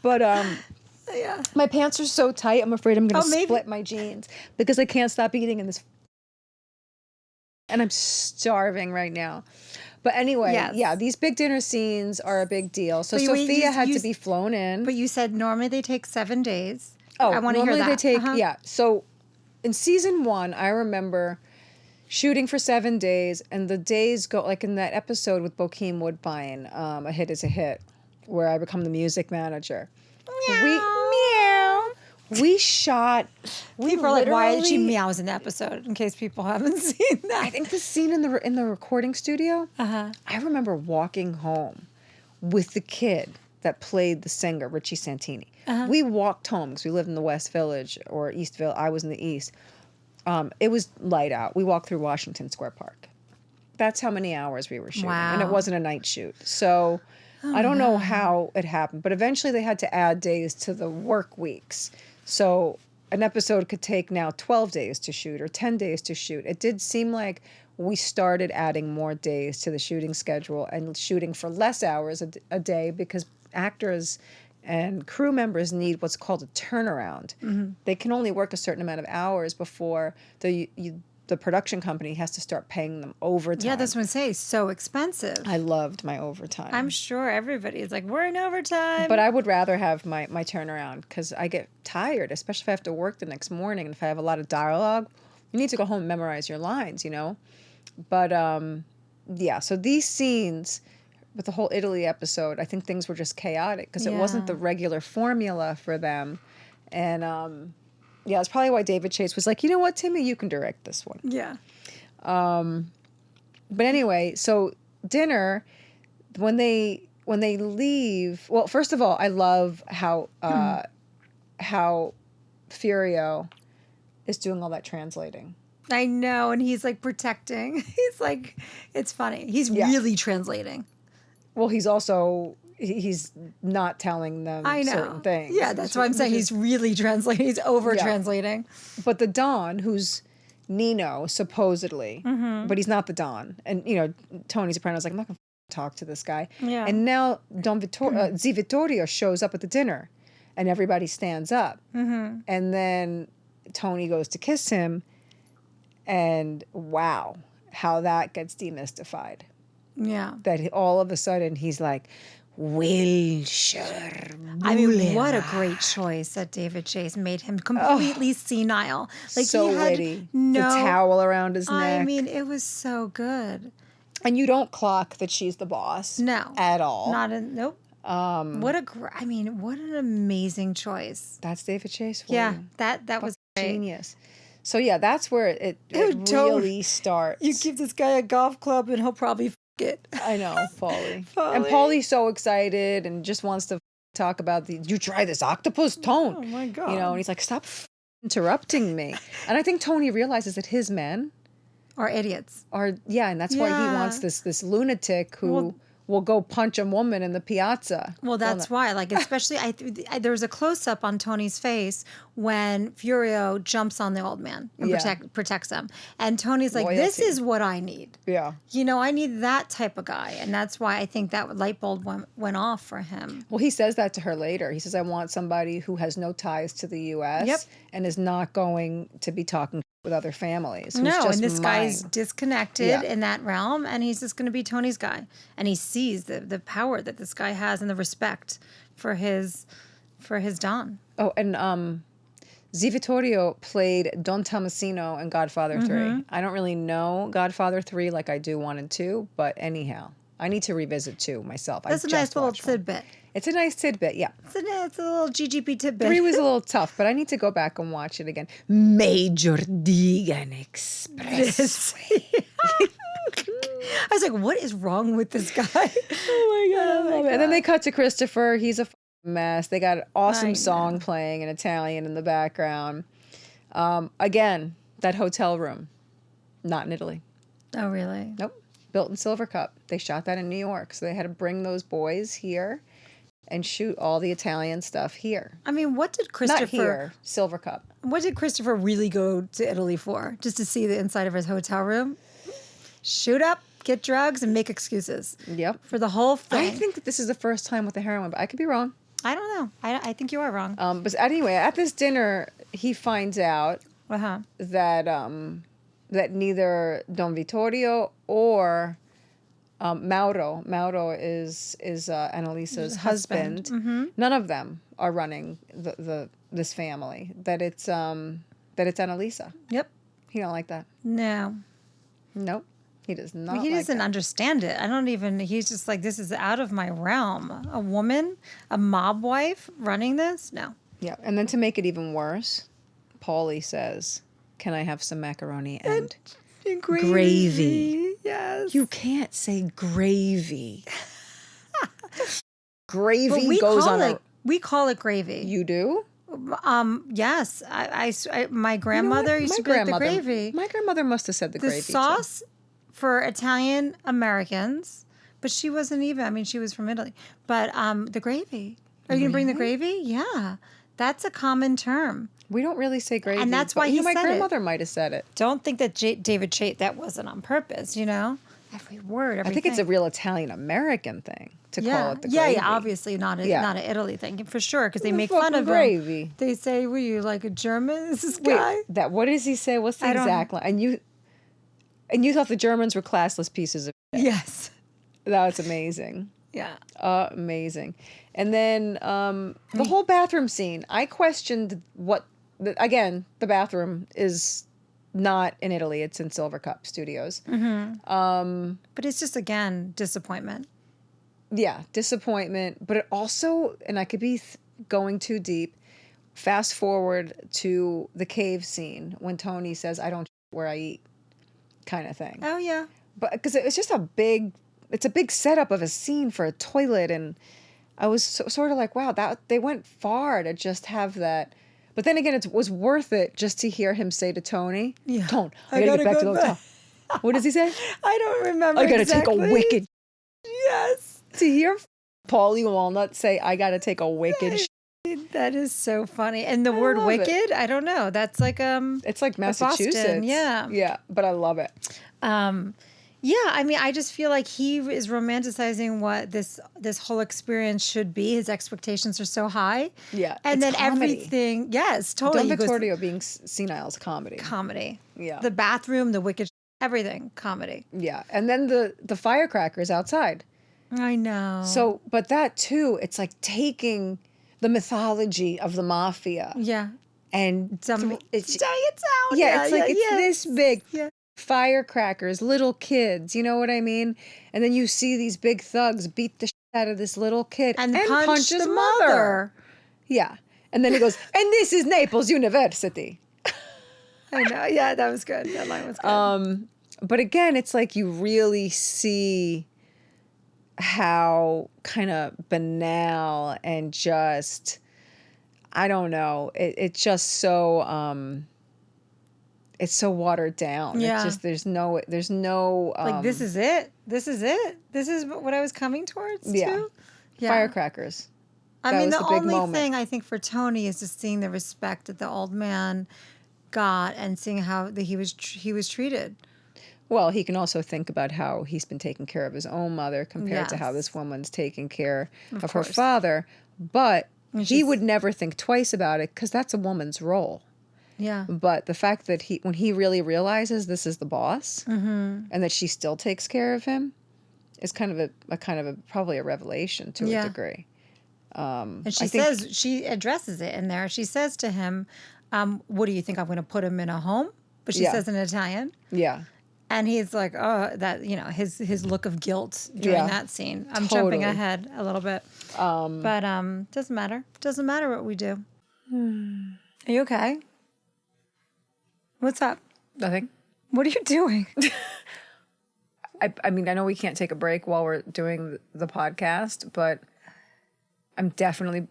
But Yeah. my pants are so tight, I'm afraid I'm going to maybe- split my jeans because I can't stop eating in this. And I'm starving right now. But anyway, Yes. yeah, these big dinner scenes are a big deal. So But you- Sophia you- had you- to be flown in. But you said normally they take 7 days. Oh, I want to hear normally that. they take, Uh-huh. yeah. So in season 1, I remember shooting for 7 days, and the days go, like in that episode with Bokeem Woodbine, A Hit is a Hit, where I become the music manager. We shot, People are like, why did she literally- meows in the episode? In case people haven't seen that. I think the scene in the recording studio, I remember walking home with the kid that played the singer, Richie Santini. We walked home because we lived in the West Village or East Village. I was in the East. It was light out. We walked through Washington Square Park. That's how many hours we were shooting. And it Wow. wasn't a night shoot. So I don't know how it happened, but eventually they had to add days to the work weeks. So an episode could take now 12 days to shoot or 10 days to shoot. It did seem like we started adding more days to the shooting schedule and shooting for less hours a day because actors and crew members need what's called a turnaround. They can only work a certain amount of hours before the production company has to start paying them overtime. Yeah, that's what I'm saying. So expensive. I loved my overtime. I'm sure everybody is like, we're in overtime. But I would rather have my turnaround because I get tired, especially if I have to work the next morning. And if I have a lot of dialogue, you need to go home and memorize your lines, you know? But yeah, so these scenes with the whole Italy episode, I think things were just chaotic because it wasn't the regular formula for them. And yeah, it's probably why David Chase was like, you know what, Timmy, you can direct this one. Yeah. But anyway, so dinner, when they leave, well, first of all, I love how Furio is doing all that translating. I know. And he's like protecting. He's like, it's funny. He's really translating. Well, he's also, he's not telling them certain things. Yeah, that's why I'm saying he's really translating. He's over translating. But the Don, who's Nino, supposedly, but he's not the Don. And, you know, Tony Soprano's like, I'm not going to talk to this guy. Yeah. And now Zia Vittorio shows up at the dinner and everybody stands up. And then Tony goes to kiss him. And wow, how that gets demystified. Yeah. That all of a sudden he's like, Wilshire. I mean, what a great choice that David Chase made him completely senile. Like So he had witty. The towel around his neck. I mean, it was so good. And you don't clock that she's the boss. No. At all. Nope. What an amazing choice. That's David Chase for Yeah, you. that was great. Genius. So yeah, that's where it really starts. You give this guy a golf club and he'll probably it. I know, Paulie. And Paulie's so excited and just wants to talk about did you try this octopus, Tone? Oh my God. You know, and he's like, stop interrupting me. And I think Tony realizes that his men are idiots. And that's why he wants this lunatic who will go punch a woman in the piazza. Well, that's why. Like, especially, there was a close up on Tony's face when Furio jumps on the old man and protects him, and Tony's like, "This is what I need." Yeah. You know, I need that type of guy, and that's why I think that light bulb went off for him. Well, he says that to her later. He says, "I want somebody who has no ties to the U.S. and is not going to be talking with other families." No, and this guy's disconnected in that realm, and he's just going to be Tony's guy. And he sees the power that this guy has and the respect for his Don. Oh, and Zia Vittorio played Don Tomasino in Godfather 3. I don't really know Godfather 3 like I do 1 and 2, but anyhow, I need to revisit 2 myself. That's a nice little tidbit. It's a nice tidbit, yeah. It's a little GGP tidbit. 3 was a little tough, but I need to go back and watch it again. Major Deegan Expressway. I was like, what is wrong with this guy? Oh my God, I love it. And then they cut to Christopher. He's a mess. They got an awesome song playing in Italian in the background. Again, that hotel room, not in Italy. Oh, really? Nope. Built in Silver Cup. They shot that in New York. So they had to bring those boys here and shoot all the Italian stuff here. I mean, what did Christopher... Not here, Silver Cup. What did Christopher really go to Italy for? Just to see the inside of his hotel room? Shoot up, get drugs, and make excuses. Yep. For the whole thing. I think that this is the first time with the heroin, but I could be wrong. I don't know. I think you are wrong. But anyway, at this dinner, he finds out that that neither Don Vittorio or Mauro is Annalisa's husband. None of them are running this family. That it's Annalisa. Yep. He don't like that. No. Nope. He does not. He doesn't understand it. He's just like, this is out of my realm. A woman, a mob wife running this? No. Yeah. And then to make it even worse, Paulie says, "Can I have some macaroni and gravy?" Yes. You can't say gravy. Gravy but goes on we call it gravy. You do? Yes. My grandmother used to be like the gravy. My grandmother must have said the gravy. The sauce for Italian Americans, but she wasn't even. I mean, she was from Italy. But the gravy. Are you going to bring the gravy? Yeah. That's a common term. We don't really say gravy. And that's why my grandmother might have said it. Don't think that David Chait, that wasn't on purpose, you know? Every word, everything. I think it's a real Italian-American thing to call it the gravy. Yeah, obviously not an Italy thing, for sure, because they make fun of gravy. Him. They say, were you like a German? Is this guy? What does he say? What's the exact line? And And you thought the Germans were classless pieces of shit. Yes. That was amazing. Yeah. Amazing. And then the whole bathroom scene, I questioned again, the bathroom is not in Italy. It's in Silver Cup Studios. But it's just, again, disappointment. Yeah, disappointment. But it also, and I could be going too deep, fast forward to the cave scene when Tony says, I don't where I eat, kind of thing. Oh, yeah. But because it's just it's a big setup of a scene for a toilet. And I was sort of like, wow, they went far to just have that. But then again, it was worth it just to hear him say to Tony, Yeah. Tone, I gotta get back to the hotel. What does he say? I don't remember I gotta exactly. take a wicked. Yes. To hear Paulie Walnut say, I gotta take a wicked. That is so funny. And the word love it. wicked, I don't know. That's like It's like Massachusetts. Boston, yeah. Yeah, but I love it. Yeah, I mean, I just feel like he is romanticizing what this whole experience should be. His expectations are so high. Yeah, And it's then comedy. everything, yes, totally. Don He goes, Vittorio being senile is comedy. comedy. Yeah. The bathroom, the wicked, everything, comedy. Yeah, and then the firecrackers outside. I know. So, but that too, it's like taking the mythology of the mafia Yeah. and Dumbing it's it down. yeah, it's like it's yeah. this big. Yeah. Firecrackers, little kids, you know what I mean? And then you see these big thugs beat the shit out of this little kid And punch punch his the mother. mother. Yeah. And then he goes, and this is Naples University. I know. Yeah, that was good. That line was good. But again, it's like you really see how kind of banal and just, I don't know, it's just so, it's so watered down. Yeah. It's just, there's no, Like, this is it. This is it. This is what I was coming towards, yeah. too. Yeah. Firecrackers. I That mean, was the the big only moment. thing I think for Tony is just seeing the respect that the old man got and seeing how he was treated. Well, he can also think about how he's been taking care of his own mother compared to how Yes. this woman's taking care of her course. father. But And he she's- would never think twice about it because that's a woman's role. Yeah. But the fact that when he really realizes this is the boss Mm-hmm. and that she still takes care of him is kind of probably a revelation to Yeah. a degree. And she I think- says, she addresses it in there. She says to him, what do you think, I'm going to put him in a home? But she Yeah. says in Italian. Yeah. And he's like, oh, that, his look of guilt during Yeah. that scene. I'm jumping Totally. ahead a little bit. But doesn't matter. Doesn't matter what we do. Are you okay? What's up? Nothing. What are you doing? I mean, I know we can't take a break while we're doing the podcast, but I'm definitely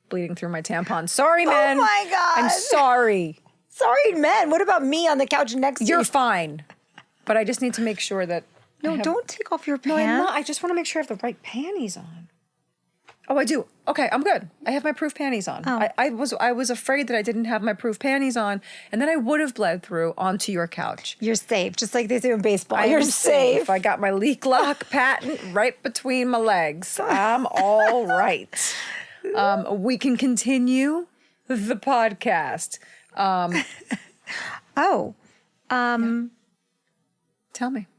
bleeding through my tampon. Sorry, man. Oh my God. I'm sorry. Sorry, men. What about me on the couch next to You're you? fine. But I just need to make sure that. No, don't take off your pants. No, I'm not. I just want to make sure I have the right panties on. Oh, I do. Okay, I'm good. I have my proof panties on. Oh. I was afraid that I didn't have my proof panties on, and then I would have bled through onto your couch. You're safe, just like they do in baseball. I am You're safe. I got my leak lock patent right between my legs. I'm all right. We can continue the podcast.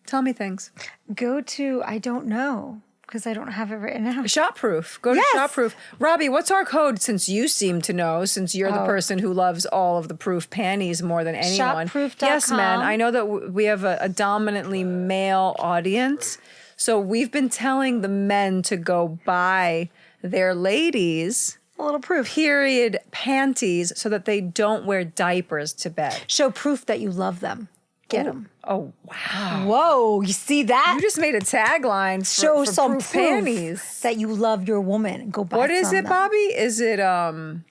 Tell me things. Go to, I don't know, because I don't have it written out. Shopproof. Go to Yes. Shopproof. Robbie, what's our code since you seem to know, since you're the person who loves all of the proof panties more than anyone? Shopproof.com. Yes, man. I know that we have a dominantly male audience. So we've been telling the men to go buy their ladies A little proof. period panties so that they don't wear diapers to bed. Show proof that you love them. Get them. Oh, wow. Whoa, you see that? You just made a tagline Show for some proof proof panties. that you love your woman. Go buy What is some it, of them. Bobby? Is it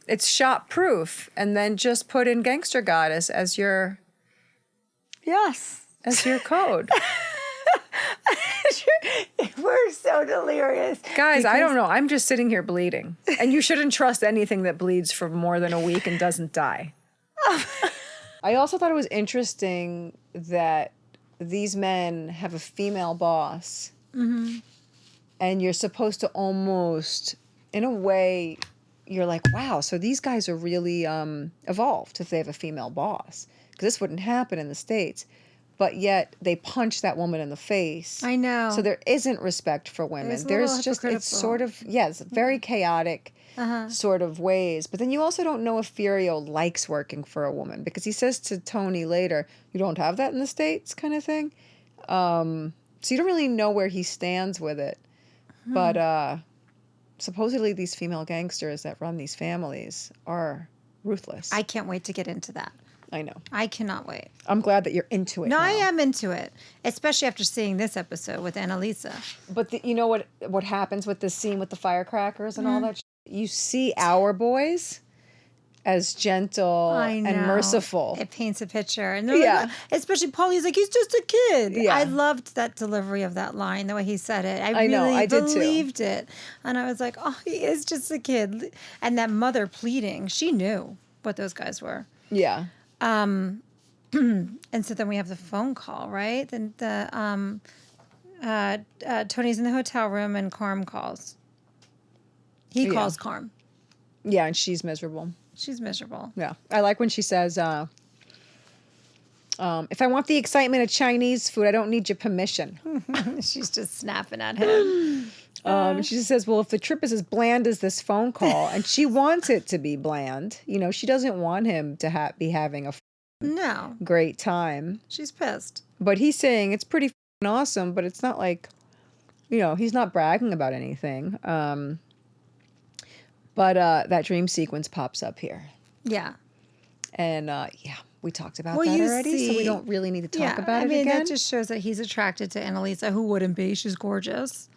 it's shop proof, and then just put in Gangster Goddess as your Yes. code. We're so delirious. Guys, I don't know. I'm just sitting here bleeding. And you shouldn't trust anything that bleeds for more than a week and doesn't die. I also thought it was interesting that these men have a female boss. Mm-hmm. And you're supposed to almost, in a way, you're like, wow, so these guys are really evolved if they have a female boss. Because this wouldn't happen in the States. but yet they punch that woman in the face. I know. So there isn't respect for women. It's a There's little just, it's sort of, hypocritical. yes, very chaotic sort of ways. But then you also don't know if Furio likes working for a woman, because he says to Tony later, you don't have that in the States, kind of thing. So you don't really know where he stands with it. But supposedly these female gangsters that run these families are ruthless. I can't wait to get into that. I know. I cannot wait. I'm glad that you're into it No, now. I am into it, especially after seeing this episode with Annalisa. But you know what happens with this scene with the firecrackers and Mm-hmm. all that? You see our boys as gentle I know. and merciful. It paints a picture. And they're Yeah. like, especially Paulie's like, he's just a kid. Yeah. I loved that delivery of that line, the way he said it. I know, really I did too. believed it. And I was like, oh, he is just a kid. And that mother pleading, she knew what those guys were. Yeah. And so then we have the phone call, right? Then Tony's in the hotel room and Carm calls. He Yeah. calls Carm. Yeah, and she's miserable. She's miserable. Yeah. I like when she says, if I want the excitement of Chinese food, I don't need your permission. She's just snapping at him. She just says, well, if the trip is as bland as this phone call, and she wants it to be bland, she doesn't want him to be having a No, great time. she's pissed. But he's saying it's pretty awesome, but it's not like, he's not bragging about anything. But that dream sequence pops up here. Yeah. And we talked about Well, that you already, so we see- don't really need to talk about I it mean, again. that just shows that he's attracted to Annalisa. Who wouldn't be? She's gorgeous.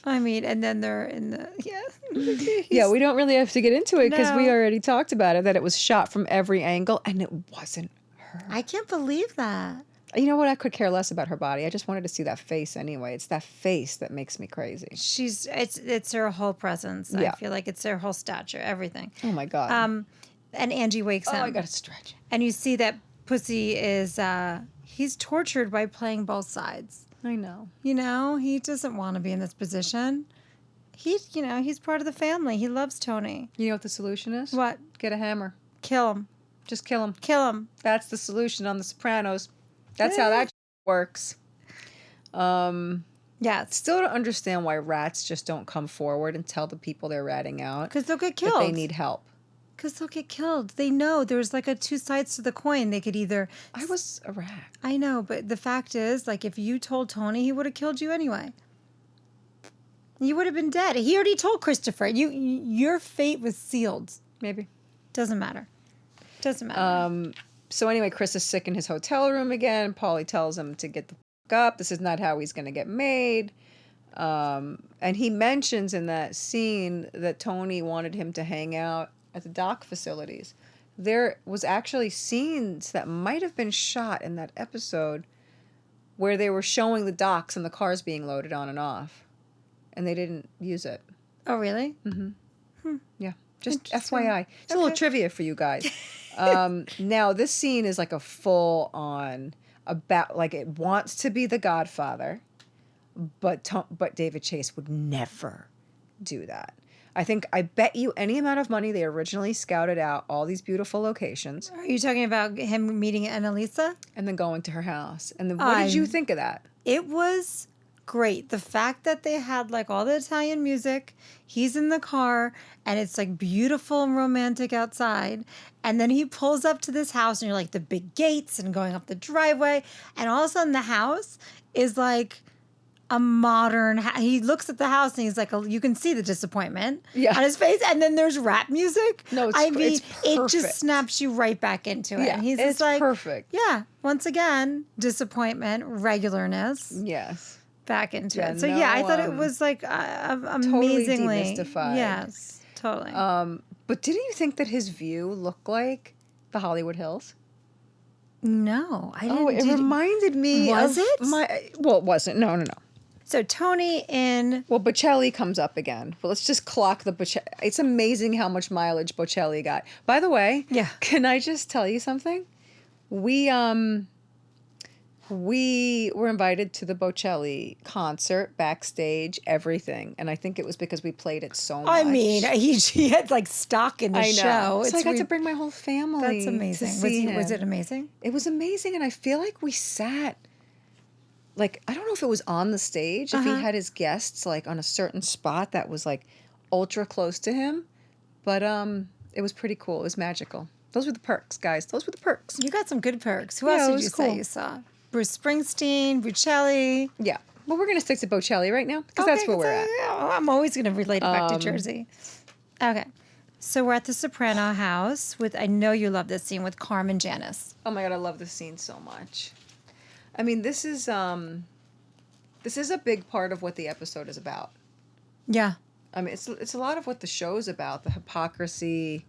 I mean, and then they're in the Yeah, we don't really have to get into it because we No. already talked about it, that it was shot from every angle, and it wasn't her. I can't believe that. You know what? I could care less about her body. I just wanted to see that face anyway. It's that face that makes me crazy. It's her whole presence. Yeah. I feel like it's her whole stature, everything. Oh my God. And Angie wakes him. I got to stretch. And you see that Pussy is he's tortured by playing both sides. I know. He doesn't want to be in this position. He's part of the family. He loves Tony. You know what the solution is? What? Get a hammer. Kill him. Just kill him. Kill him. That's the solution on The Sopranos. That's how that works. Yeah, Still don't understand why rats just don't come forward and tell the people they're ratting out because they'll get that killed. they need help. Because they'll get killed. They know there's like two sides to the coin. They could either. I was a rat. I know, but the fact is, like, if you told Tony, he would have killed you anyway. You would have been dead. He already told Christopher. Your fate was sealed. Maybe. Doesn't matter. Doesn't matter. So anyway, Chris is sick in his hotel room again. Paulie tells him to get the fuck up. This is not how he's going to get made. And he mentions in that scene that Tony wanted him to hang out at the dock facilities. There was actually scenes that might have been shot in that episode where they were showing the docks and the cars being loaded on and off. And they didn't use it. Oh, really? Yeah. Just Interesting. FYI. It's a little Okay. trivia for you guys. Now, this scene is like a full on about, like, it wants to be The Godfather, but David Chase would never do that. I bet you any amount of money they originally scouted out all these beautiful locations Are you talking about him meeting Annalisa? and then going to her house. And then what did you think of that? It was great. The fact that they had like all the Italian music, he's in the car, and it's like beautiful and romantic outside. And then he pulls up to this house, and you're like the big gates and going up the driveway. And all of a sudden, the house is like a modern. He looks at the house and he's like, you can see the disappointment on his face. And then there's rap music. No, I mean, it's it perfect. just snaps you right back into it. Yeah, and he's it's just like, perfect. yeah. Once again, disappointment, regularness Yes. back into Yeah, it. So yeah, I thought it no, was like totally amazingly demystified. Yes, totally. But didn't you think that his view looked like the Hollywood Hills? no, I didn't. Oh, it reminded me Was of it? Well, it wasn't. No. So Tony in Well, Bocelli comes up again. Well, let's just clock the Bocelli. It's amazing how much mileage Bocelli got. By the way, Yeah. can I just tell you something? We we were invited to the Bocelli concert, backstage, everything. And I think it was because we played it so much. I mean, he had like stock in the I know. show. So I got to bring my whole family. That's amazing. To see him. Was it amazing? It was amazing. And I feel like we sat, like, I don't know if it was on the stage, if he had his guests like on a certain spot that was like ultra close to him. But it was pretty cool. It was magical. Those were the perks, guys. Those were the perks. You got some good perks. Who Yeah, else it did was you cool. say you saw? Bruce Springsteen, Bocelli. Yeah. Well, we're going to stick to Bocelli right now because that's where we're at. Yeah, I'm always going to relate it back to Jersey. Okay. So we're at the Soprano house with, I know you love this scene, with Carm and Janice. Oh my God, I love this scene so much. I mean, this is a big part of what the episode is about. Yeah. I mean, it's a lot of what the show's about, the hypocrisy.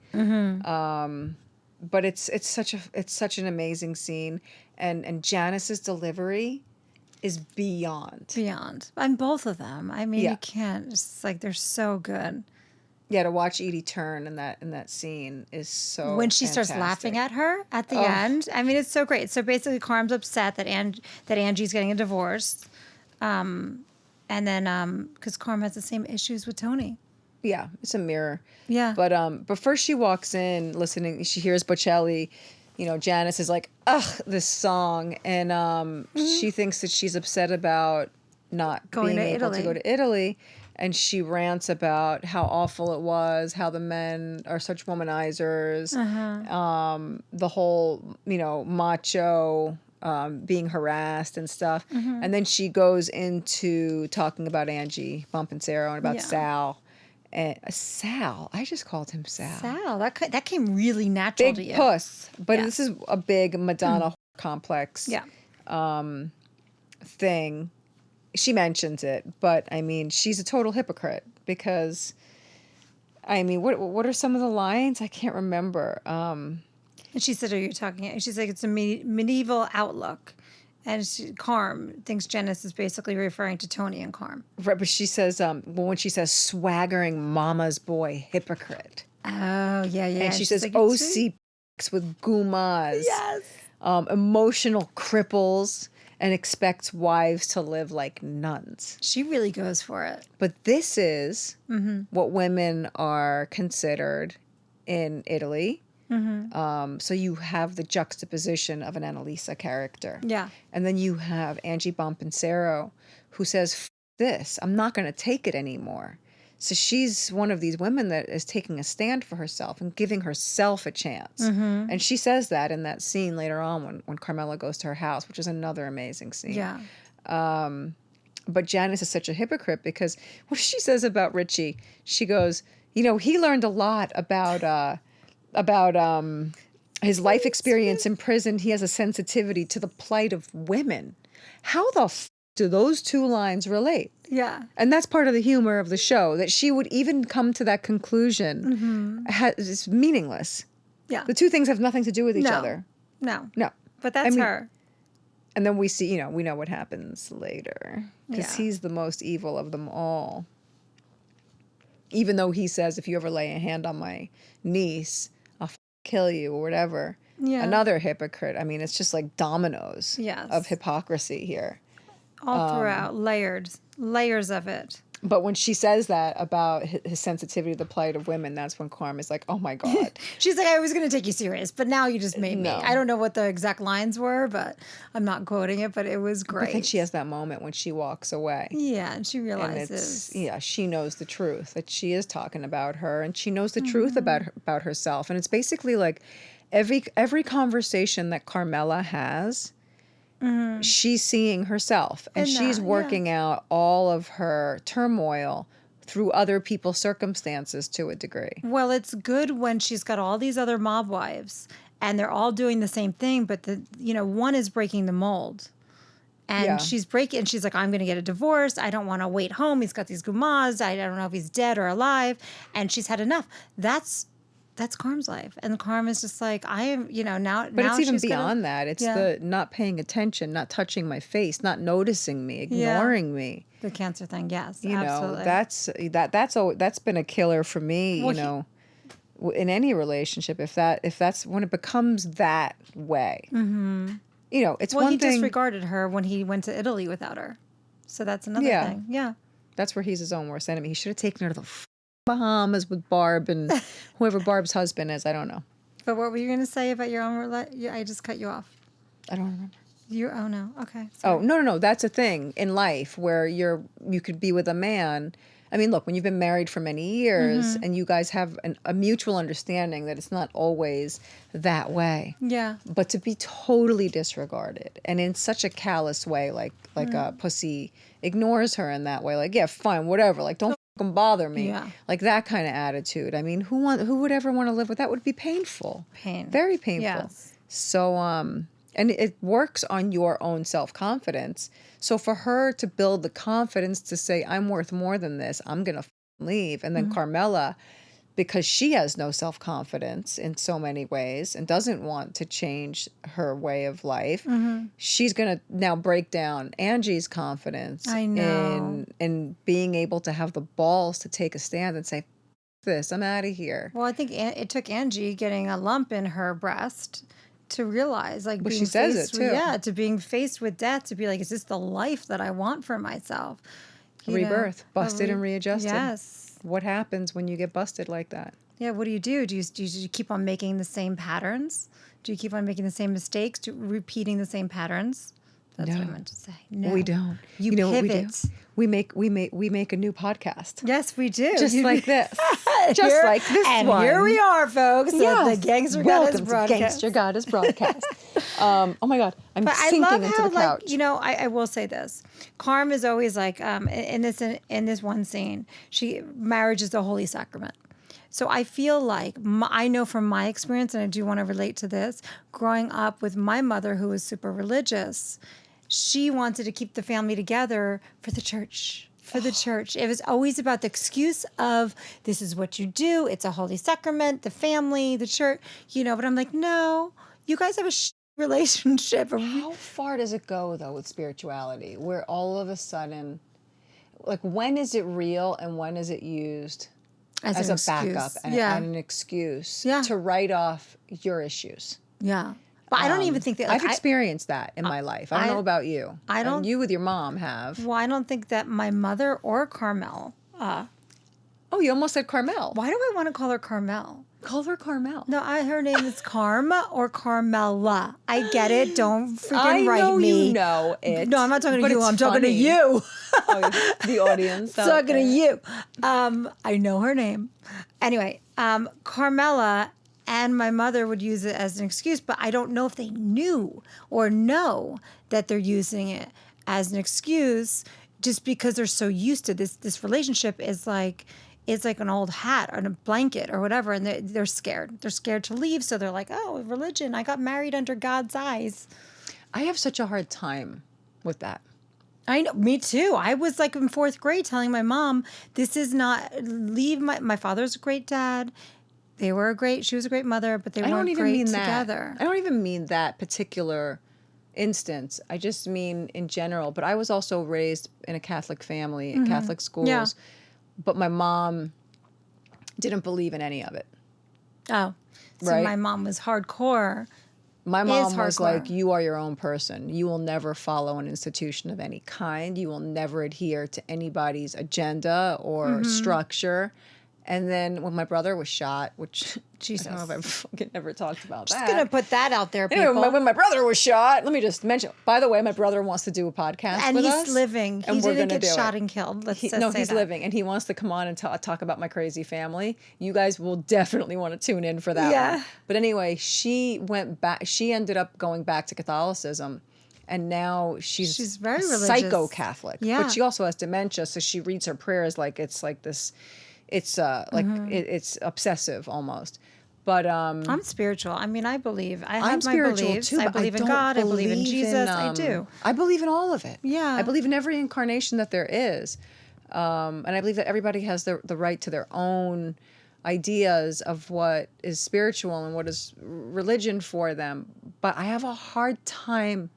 But it's such an amazing scene, and Janice's delivery is beyond. And both of them. I mean, Yeah. you can't. It's like they're so good. Yeah, to watch Edie turn in that scene is so When she starts laughing at her at the end, I mean, it's so great. So basically, Carm's upset that Angie's getting a divorce, and then because Carm has the same issues with Tony. Yeah, it's a mirror. Yeah. But first she walks in listening, she hears Bocelli, Janice is like, ugh, this song. And she thinks that she's upset about not Going being to able to Italy. go to Italy. And she rants about how awful it was, how the men are such womanizers, the whole, macho being harassed and stuff. And then she goes into talking about Angie Bompensero and about Yeah. Sal. And Sal, I just called him Sal. Sal, that came really natural to Big you. puss, but Yeah. this is a big Madonna complex Yeah. thing. She mentions it, but I mean, she's a total hypocrite because, I mean, what are some of the lines? I can't remember. And she said, "Are you talking?" She's like, "It's a medieval outlook," and Carm thinks Janice is basically referring to Tony and Carm. Right, but she says, when she says swaggering mama's boy hypocrite, Oh yeah. and she She's says like, "It's really-" OC with gumas, Yes. emotional cripples, and expects wives to live like nuns. She really goes for it. But this is what women are considered in Italy. So you have the juxtaposition of an Annalisa character. Yeah. And then you have Angie Bompensero, who says, F this, I'm not going to take it anymore. So she's one of these women that is taking a stand for herself and giving herself a chance. And she says that in that scene later on when Carmela goes to her house, which is another amazing scene. Yeah. But Janice is such a hypocrite because what she says about Richie, she goes, he learned a lot about his life experience in prison. He has a sensitivity to the plight of women. How the f do those two lines relate? Yeah. And that's part of the humor of the show, that she would even come to that conclusion is meaningless. Yeah. The two things have nothing to do with each No. other. No. No. But that's her. And then we see, we know what happens later because Yeah. he's the most evil of them all. Even though he says, if you ever lay a hand on my niece, I'll kill you or whatever. Yeah. Another hypocrite. I mean, it's just like dominoes Yes. of hypocrisy here. All throughout, layers of it. But when she says that about his sensitivity to the plight of women, that's when Carm is like, oh my God. She's like, I was going to take you serious, but now you just made me. No. I don't know what the exact lines were, but I'm not quoting it, but it was great. I think she has that moment when she walks away. Yeah, and she And realizes. she knows the truth, that she is talking about her, and she knows the truth about herself. And it's basically like every conversation that Carmela has, she's seeing herself, and In she's that, working out all of her turmoil through other people's circumstances to a degree. Well, it's good when she's got all these other mob wives and they're all doing the same thing, but one is breaking the mold. And Yeah. she's like, I'm going to get a divorce. I don't want to wait home. He's got these gumas. I don't know if he's dead or alive. And she's had enough. That's Carm's life. And Carm is just like, I am, now. But now it's even she's gonna- beyond that. It's the not paying attention, not touching my face, not noticing me, ignoring me. The cancer thing, yes. You absolutely. know, that's been a killer for me, Well, in any relationship, if that's when it becomes that way. you know, it's Well, one he thing. disregarded her when he went to Italy without her. So that's another Yeah. thing. Yeah. That's where he's his own worst enemy. He should have taken her to the Bahamas with Barb and whoever Barb's husband is. I don't know. But what were you going to say about your own I just cut you off. I don't remember. Oh, no. Okay. Oh, Sorry. no. That's a thing in life where you could be with a man. I mean, look, when you've been married for many years and you guys have a mutual understanding that it's not always that way. Yeah. But to be totally disregarded and in such a callous way, like a pussy ignores her in that way, like, yeah, fine, whatever, like, don't fucking bother me. Yeah. Like that kind of attitude. I mean, who would ever want to live with that? Would be painful. Very painful. Yes. So, and it works on your own self-confidence. So for her to build the confidence to say, I'm worth more than this, I'm going to leave. And then Carmela, because she has no self-confidence in so many ways and doesn't want to change her way of life, she's going to now break down Angie's confidence I know. in being able to have the balls to take a stand and say, this, I'm out of here. Well, I think it took Angie getting a lump in her breast to realize, like, But being she says faced it, with, too. yeah, to being faced with death, to be like, is this the life that I want for myself? You know, Rebirth, busted and readjusted. Yes. What happens when you get busted like that? Yeah, what do? Do you keep on making the same patterns? Do you keep on making the same mistakes? Repeating the same patterns? That's what I No. meant to say. No. We don't. You know what we do? pivot. We make a new podcast. Yes, we do. Just like this. Just Here- like this and one. here we are, folks, at the Yes. Gangster Welcome Goddess to broadcast. Gangster Goddess broadcast. Oh my God, I'm But I sinking love into how, the couch. like, you know, I will say this. Carm is always like, in this one scene, marriage is the holy sacrament. So I feel like, I know from my experience, and I do want to relate to this, growing up with my mother who was super religious, she wanted to keep the family together for the church. For the church. It was always about the excuse of, this is what you do. It's a holy sacrament, the family, the church, you know. But I'm like, no, you guys have a relationship. How far does it go, though, with spirituality, where all of a sudden, like, when is it real and when is it used as an a backup excuse. and, Yeah. and an excuse Yeah. to write off your issues? Yeah. But I don't even think that, like, I've experienced that in my life. I don't know about you. I don't- And you with your mom have. well, I don't think that my mother or Carmel, Oh, you almost said Carmel. why do I want to call her Carmel? Call her Carmel. No, her name is Karma or Carmela. I get it. Don't freaking write know me. you know it. No, I'm not talking to but you. it's I'm talking to funny. you. Oh, the audience. out Talking to there. you. I know her name. Anyway, Carmela and my mother would use it as an excuse, but I don't know if they knew or know that they're using it as an excuse just because they're so used to this relationship is like, it's like an old hat or a blanket or whatever, and they're scared. They're scared to leave, so they're like, oh, religion, I got married under God's eyes. I have such a hard time with that. I know, me too. I was like in fourth grade telling my mom, this is not, leave my father's a great dad. She was a great mother, but they I don't weren't even great mean together. that. I don't even mean that particular instance. I just mean in general. But I was also raised in a Catholic family, in Catholic schools. Yeah. But my mom didn't believe in any of it. Oh, so Right. my mom was hardcore. My mom was hardcore. like, you are your own person. You will never follow an institution of any kind. You will never adhere to anybody's agenda or structure. And then when my brother was shot, which Jesus. I don't know if I've fucking never talked about Just that. gonna put that out there, people. Anyway, when my brother was shot, let me just mention, by the way, my brother wants to do a podcast and with he's us. living. He and we're didn't gonna get do shot it. and killed. Let's just No, say he's that. living, and he wants to come on and talk about my crazy family. You guys will definitely want to tune in for that Yeah. one. But anyway, she went back. She ended up going back to Catholicism, and now she's very religious. psycho-Catholic. Yeah. But she also has dementia, so she reads her prayers like it's like this. It's like it's obsessive almost. But I'm spiritual. I mean, I believe. I have I'm my spiritual beliefs. too. I But believe in don't God. I believe in Jesus. I I do. I believe in all of it. Yeah. I believe in every incarnation that there is, and I believe that everybody has the right to their own ideas of what is spiritual and what is religion for them. But I have a hard time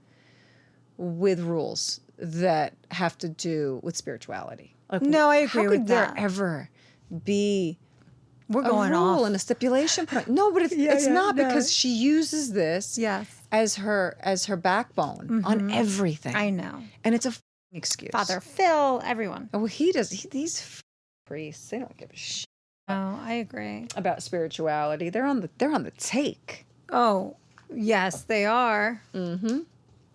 with rules that have to do with spirituality. Like, No, I agree how with could that. there ever be We're a going rule off. and a stipulation? No, but it's not no. because she uses this Yes. as her backbone on everything. I know. And it's a excuse. Father Phil, everyone. Oh, well, these priests, they don't give a shit Oh, I agree. about spirituality. They're on the take. Oh, yes, they are. Mm-hmm.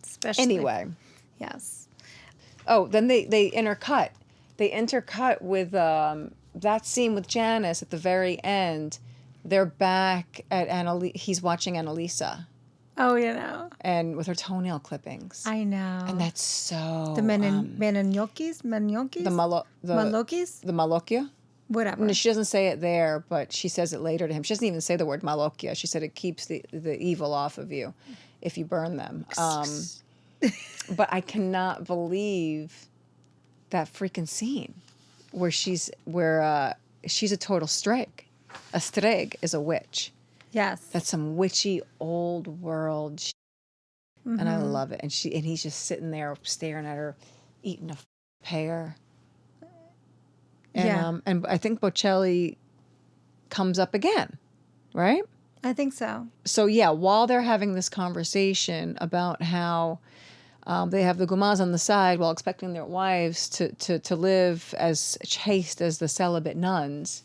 Especially. Anyway. Yes. Oh, then they intercut. They intercut with that scene with Janice at the very end. They're back at he's watching Annalisa. Oh, you know. And with her toenail clippings. I know. And that's so... The Menonyokis? The Malokis? The Malokia? Whatever. No, she doesn't say it there, but she says it later to him. She doesn't even say the word Malokia. She said it keeps the evil off of you if you burn them. But I cannot believe that freaking scene where she's a total streg. A streg is a witch. Yes. That's some witchy old world shit. And I love it. And he's just sitting there staring at her, eating a pear. And and I think Bocelli comes up again, right? I think so. So yeah, while they're having this conversation about how they have the gumas on the side while expecting their wives to live as chaste as the celibate nuns,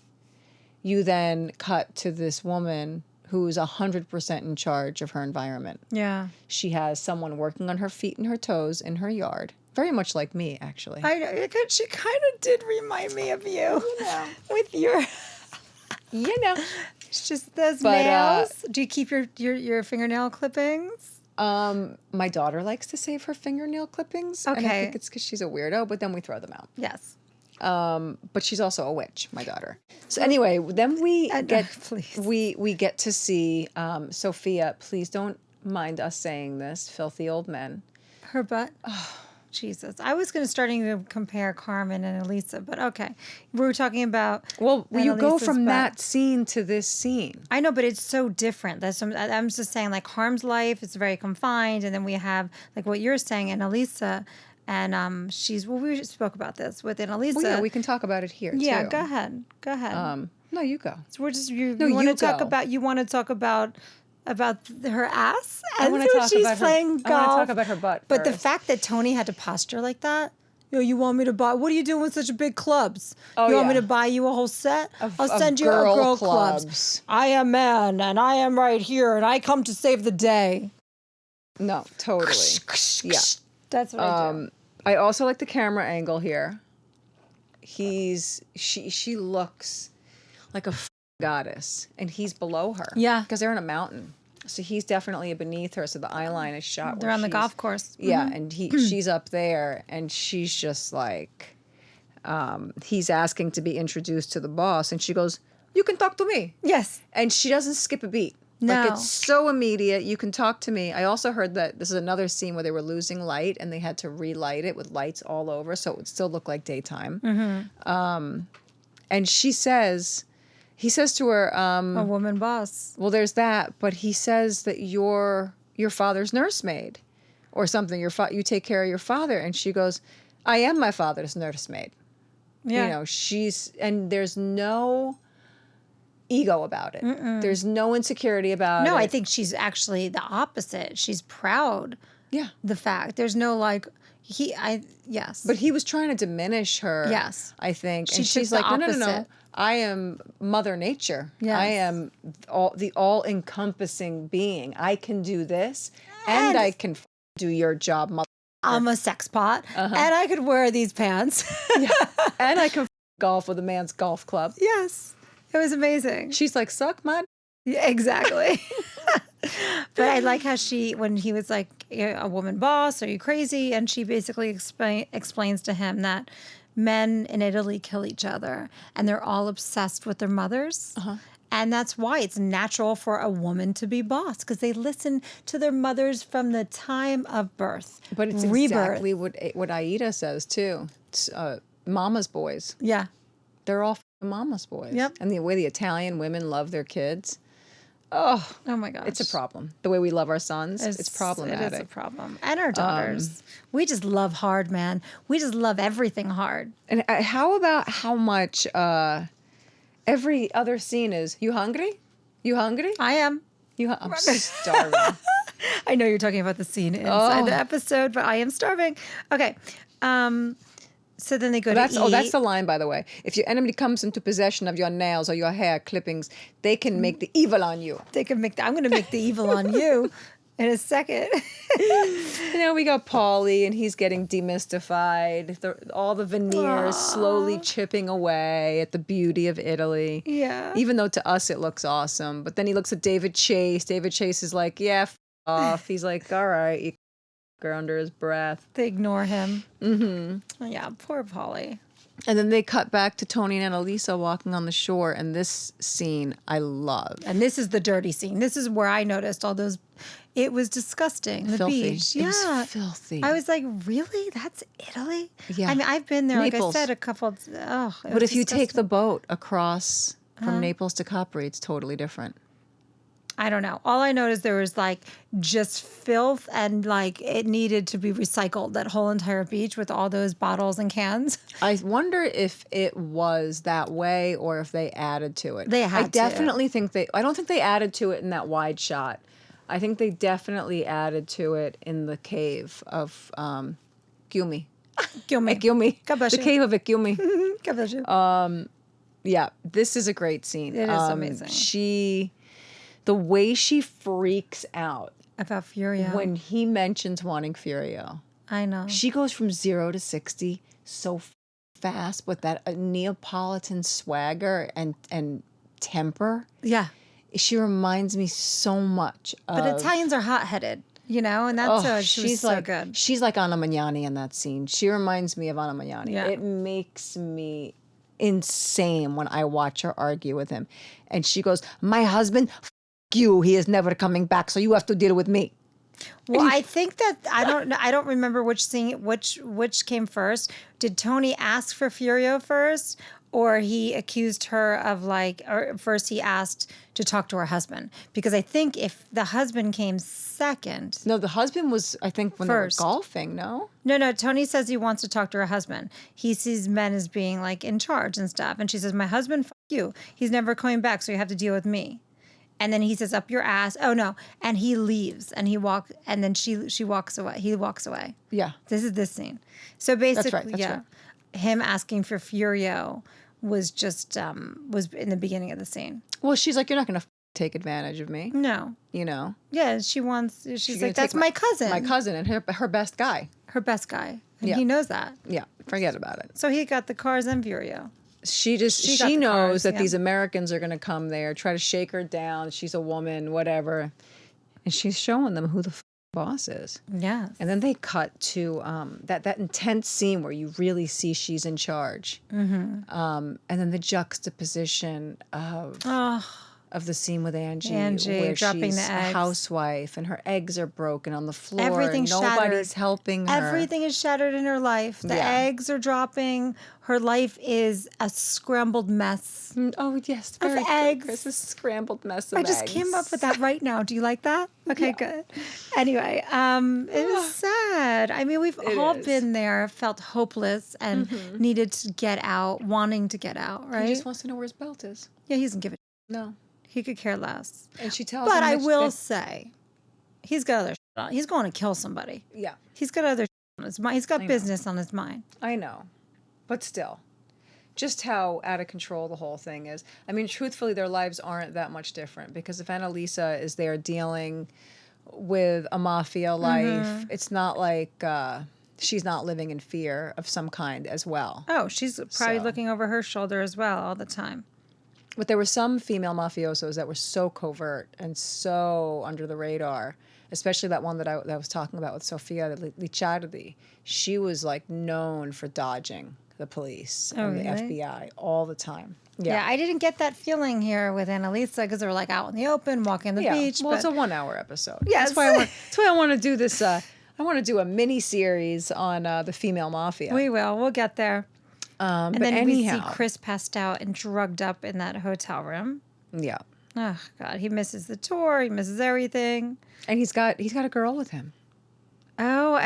you then cut to this woman who's 100% in charge of her environment. Yeah. She has someone working on her feet and her toes in her yard. Very much like me, actually. I know. She kind of did remind me of you. With your... It's just those nails. Do you keep your fingernail clippings? My daughter likes to save her fingernail clippings. Okay. And I think it's because she's a weirdo, but then we throw them out. Yes. But she's also a witch, my daughter. So anyway, then we get to see Sophia. Please don't mind us saying this, filthy old men. Her butt. Oh, Jesus. I was starting to compare Carmen and Elisa, but okay. We were talking about. Well, you go Elisa's from butt. that scene to this scene. I know, but it's so different. I'm just saying, like, Harm's life is very confined, and then we have like what you're saying, and Elisa. And we spoke about this with Annalisa. Well, yeah, we can talk about it here, yeah, too. Go ahead. No, you go. So we're just you want to talk about her ass I and want to talk she's about playing her. golf. I want to talk about her butt. But the first. fact that Tony had to posture like that. You want me to buy? What are you doing with such big clubs? Oh, you want me yeah. to buy you a whole set? I'll of send you girl a girl clubs. I am man, and I am right here, and I come to save the day. No, totally. Yeah. That's what I do. I also like the camera angle here. She looks like a goddess, and he's below her. Yeah. Because they're in a mountain. So he's definitely beneath her. So the eye line is shot. They're where on the she's- golf course. Yeah, and she's up there, and she's just like, he's asking to be introduced to the boss, and she goes, "You can talk to me." Yes. And she doesn't skip a beat. No. Like, it's so immediate. You can talk to me. I also heard that this is another scene where they were losing light and they had to relight it with lights all over so it would still look like daytime. Mm-hmm. And he says to her, A woman boss. well, there's that, but he says that you're your father's nursemaid or something. You take care of your father. And she goes, I am my father's nursemaid. Yeah. You know, and there's no ego about it. There's no insecurity about it. No, I think she's actually the opposite. She's proud. Yeah. The fact. There's no like yes. But he was trying to diminish her. Yes. I think. She And took she's the like, no. opposite. I am Mother Nature. Yes. I am the all-encompassing being. I can do this and I can do your job, mother. I'm a sex pot and I could wear these pants. Yeah. And I can golf with a man's golf club. Yes. It was amazing. She's like, suck my. Yeah, exactly. But I like how when he was like, a woman boss, are you crazy? And she basically explains to him that men in Italy kill each other and they're all obsessed with their mothers. And that's why it's natural for a woman to be boss because they listen to their mothers from the time of birth. But it's rebirth. exactly what Aida says too. It's, mama's boys. Yeah. They're all mama's boys. Yep. And the way the Italian women love their kids. Oh my gosh. It's a problem. The way we love our sons, it's problematic. It is a problem. And our daughters. We just love hard, man. We just love everything hard. And how about how much every other scene is, you hungry? You hungry? I am. I'm starving. I know you're talking about the scene inside the episode, but I am starving. Okay. So then they go to eat. That's the line, by the way. If your enemy comes into possession of your nails or your hair clippings, they can make the evil on you. They can make. I'm going to make the evil on you in a second. And then we got Paulie, and he's getting demystified. All the veneers slowly chipping away at the beauty of Italy. Yeah. Even though to us it looks awesome. But then he looks at David Chase. David Chase is like, yeah, off. He's like, all right. You her under his breath. They ignore him. Mm-hmm. Yeah, poor Polly. And then they cut back to Tony and Annalisa walking on the shore. And this scene I love. And this is the dirty scene. This is where I noticed all those. It was disgusting. The Filthy. beach. It Yeah. was filthy. I was like, really? That's Italy? Yeah. I mean, I've been there, Naples. like I said, a couple. Oh, But if you take the boat across from Naples to Capri, it's totally different. I don't know. All I noticed there was like just filth and like it needed to be recycled, that whole entire beach with all those bottles and cans. I wonder if it was that way or if they added to it. They had I definitely think I don't think they added to it in that wide shot. I think they definitely added to it in the cave of Gyumi. Gyumi. Gyumi. God bless The you. cave of Gyumi. God bless you. Yeah, this is a great scene. It is amazing. The way she freaks out About Furio. when he mentions wanting Furio. I know. She goes from 0 to 60 so fast with that Neapolitan swagger and temper. Yeah. She reminds me so much of... But Italians are hot-headed, you know, and that's she was so good. She's like Anna Magnani in that scene. She reminds me of Anna Magnani. Yeah. It makes me insane when I watch her argue with him. And she goes, my husband, you, he is never coming back, so you have to deal with me. Well, I think that I don't remember which scene which came first. Did Tony ask for Furio first, or he accused her of or first he asked to talk to her husband? Because I think if the husband came second. No, the husband was, I think, when First. they were golfing, no? No, Tony says he wants to talk to her husband. He sees men as being like in charge and stuff. And she says, my husband, you. He's never coming back, so you have to deal with me. And then he says, up your ass. Oh, no. And he leaves and and then she walks away. He walks away. Yeah. This is this scene. So basically, That's right. him asking for Furio was just, was in the beginning of the scene. Well, she's like, you're not going to take advantage of me, No. you know? Yeah, she's gonna like, that's take my cousin. My cousin and her best guy. Her best guy. And Yeah. he knows that. Yeah, forget about it. So he got the cars and Furio. She got she the knows cars, that yeah. these Americans are going to come there, try to shake her down. She's a woman, whatever. And she's showing them who the boss is. Yeah. And then they cut to that intense scene where you really see she's in charge. Mm-hmm. And then the juxtaposition of the scene with Angie where dropping she's the a eggs. housewife and her eggs are broken on the floor. Everything's Nobody's shattered. helping her. Everything is shattered in her life. The Yeah. eggs are dropping. Her life is a scrambled mess. Oh, yes. Very good, eggs. Chris. A scrambled mess of I eggs. just came up with that right now. Do you like that? Okay, good. Anyway, it was sad. I mean, we've all is. been there, felt hopeless and needed to get out, wanting to get out, right? He just wants to know where his belt is. Yeah, he doesn't give a No. He could care less. And she tells But him I that will say, he's got other shit on. He's going to kill somebody. Yeah, He's got other shit on his mind. He's got know. business on his mind. I know. But still, just how out of control the whole thing is. I mean, truthfully, their lives aren't that much different because if Annalisa is there dealing with a mafia life, it's not like she's not living in fear of some kind as well. Oh, she's probably So. looking over her shoulder as well all the time. But there were some female mafiosos that were so covert and so under the radar, especially that one that I was talking about with Sofia Licciardi. She was like known for dodging the police and the really? FBI all the time. Yeah. I didn't get that feeling here with Annalisa because they were like out in the open, walking on the beach. Well, it's but a 1 hour episode. Yes. That's why I want to do this. I want to do a mini series on the female mafia. we will. We'll get there. But And then anyhow, we see Chris passed out and drugged up in that hotel room. yeah, Oh, God. He misses the tour. He misses everything. and he's got a girl with him. Oh,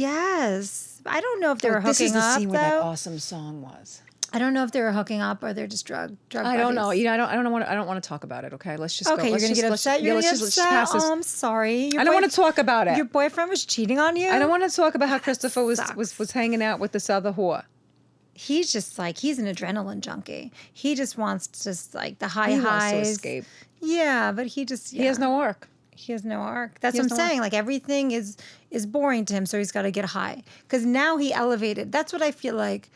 yes. I don't know if they were This is hooking the up, scene where that though. awesome song was. I don't know if they were hooking up or they're just drug I don't know. buddies. You know, I don't want to talk about it. Okay, let's just go. Okay, you're Let's gonna just- get let's- upset. You're yeah, gonna let's get just upset. pass this. Oh, I'm sorry. I don't want to talk about it. Your boyfriend was cheating on you. I don't want to talk about how Christopher was sucks. hanging out with this other whore. He's just like he's an adrenaline junkie. He just wants just like the high He highs. wants to escape. Yeah, but he just He has no work. He has no arc. That's He what has I'm no arc. saying. Like everything is boring to him, so he's got to get high. Because now he elevated. That's what I feel like.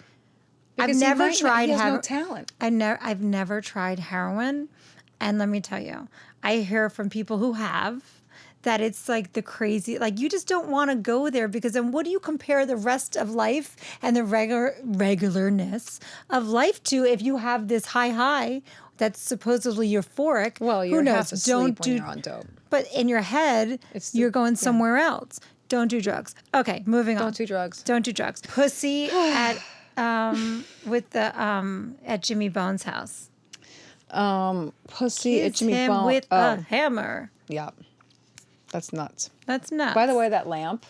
Because I've he never might not- tried. He has no talent. I've never tried heroin, and let me tell you, I hear from people who have that it's like the crazy. Like you just don't want to go there because then what do you compare the rest of life and the regularness of life to if you have this high that's supposedly euphoric? Well, you're who knows? half asleep when you're on dope. But in your head, you're going somewhere else. Don't do drugs. Okay, moving on. Don't do drugs. Don't do drugs. Pussy at at Jimmy Bone's house. Pussy at Kiss Jimmy him Bone. with a hammer. Yeah, that's nuts. That's nuts. By the way, that lamp.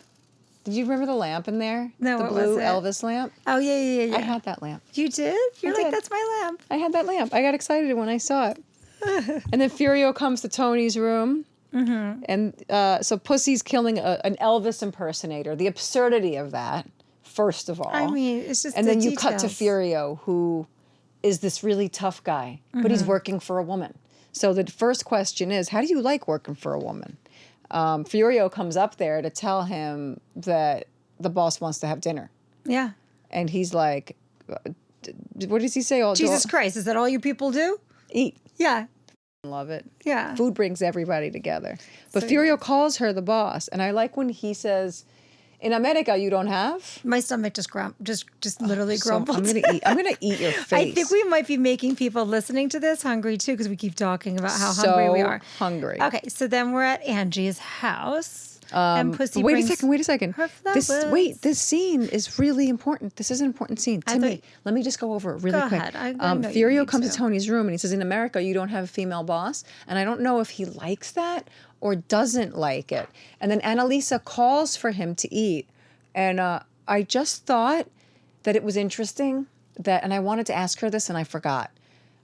Did you remember the lamp in there? No, the what blue was it? Elvis lamp. Oh yeah. I had that lamp. You did? You're I like, did. that's my lamp. I had that lamp. I got excited when I saw it. And then Furio comes to Tony's room. Mm-hmm. And so Pussy's killing an Elvis impersonator. The absurdity of that, first of all. I mean, it's just And the then you cut to details. Furio, who is this really tough guy, but he's working for a woman. So the first question is, how do you like working for a woman? Furio comes up there to tell him that the boss wants to have dinner. Yeah. And he's like, what does he say? Jesus Christ, is that all you people do? Eat. Yeah. Love it. Yeah. Food brings everybody together. But So Furio calls her the boss. And I like when he says, in America, you don't have? My stomach just literally So grumbled. I'm gonna eat your face. I think we might be making people listening to this hungry too because we keep talking about how hungry we are. Hungry. Okay, so then we're at Angie's house. And Pussy Wait brings a second. her This scene is really important. This is an important scene to me. Let me just go over it really Go quick. ahead. I know you Furio need comes to to. Tony's room and he says, in America, you don't have a female boss. And I don't know if he likes that or doesn't like it. And then Annalisa calls for him to eat. And I just thought that it was interesting that, and I wanted to ask her this and I forgot.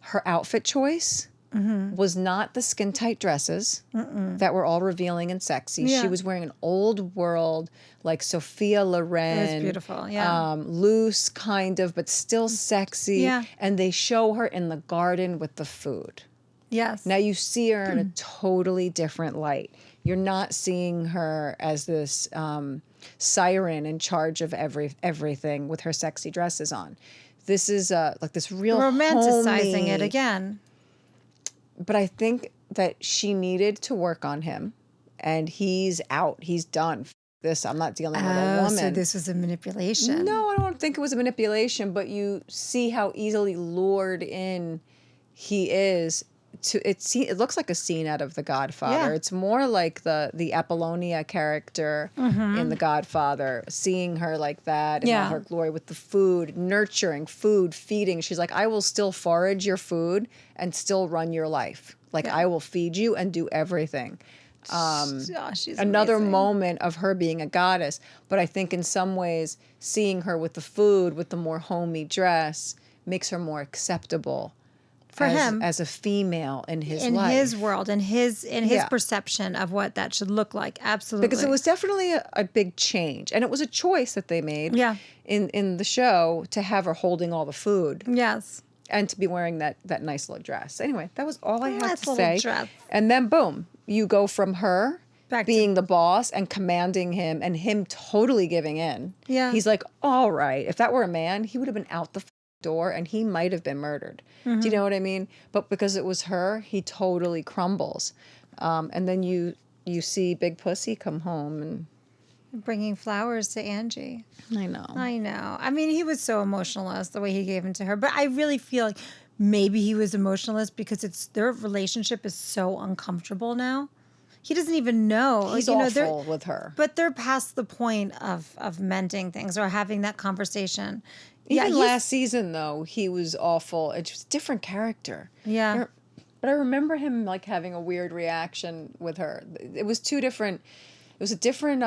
Her outfit choice was not the skin tight dresses that were all revealing and sexy. Yeah. She was wearing an old world, like Sophia Loren. It was beautiful, yeah. Loose kind of, but still sexy. Yeah. And they show her in the garden with the food. Yes. Now you see her in a totally different light. You're not seeing her as this siren in charge of everything with her sexy dresses on. This is like this real romanticizing it homey- again. But I think that she needed to work on him, and he's out. He's done. This I'm not dealing with a woman. So this was a manipulation. No, I don't think it was a manipulation, but you see how easily lured in he is to it looks like a scene out of The Godfather. Yeah. It's more like the Apollonia character in The Godfather, seeing her like that in Yeah. all her glory with the food, nurturing, food, feeding. She's like, I will still forage your food and still run your life. Like Yeah. I will feed you and do everything. She's Another amazing. moment of her being a goddess. But I think in some ways, seeing her with the food, with the more homey dress, makes her more acceptable For him. as a female in his in life. his world, in his Yeah. perception of what that should look like. Absolutely. Because it was definitely a big change. And it was a choice that they made Yeah. in the show to have her holding all the food Yes. and to be wearing that nice little dress. Anyway, that was all I had Nice to little say. dress. And then boom, you go from her Back to- being the boss and commanding him and him totally giving in. Yeah. He's like, all right, if that were a man, he would have been out the door and he might have been murdered. Mm-hmm. Do you know what I mean? But because it was her, he totally crumbles. And then you see Big Pussy come home and Bringing flowers to Angie. I know. I know. I mean, he was so emotionless the way he gave them to her. But I really feel like maybe he was emotionless because their relationship is so uncomfortable now. He doesn't even know. He's they're- awful with her. But they're past the point of mending things or having that conversation. Even he's- last season, though, he was awful. It's just a different character. Yeah. But I remember him like having a weird reaction with her. It was two different. It was a different.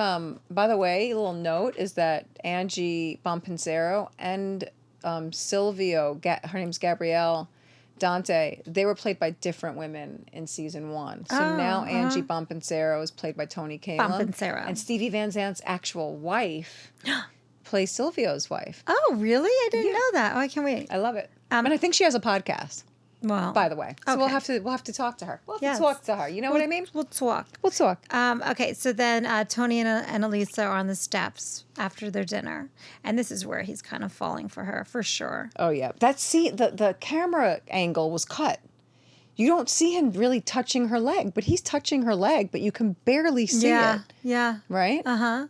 By the way, a little note is that Angie Bonpensero and Silvio, her name's Gabrielle, Dante, they were played by different women in season 1. So now Angie Bompancero is played by Toni Kalem. Bompancero. And Stevie Van Zandt's actual wife plays Silvio's wife. Oh, really? I didn't know that. Oh, I can't wait. I love it. And I think she has a podcast. Well, By the way, so okay. we'll have to talk to her. We'll have Yes. to talk to her. You know what I mean? We'll talk. We'll talk. Okay, so then Tony and Elisa are on the steps after their dinner, and this is where he's kind of falling for her, for sure. Oh yeah, that scene. The camera angle was cut. You don't see him really touching her leg, but he's touching her leg, but you can barely see it. Yeah. Right? Uh-huh.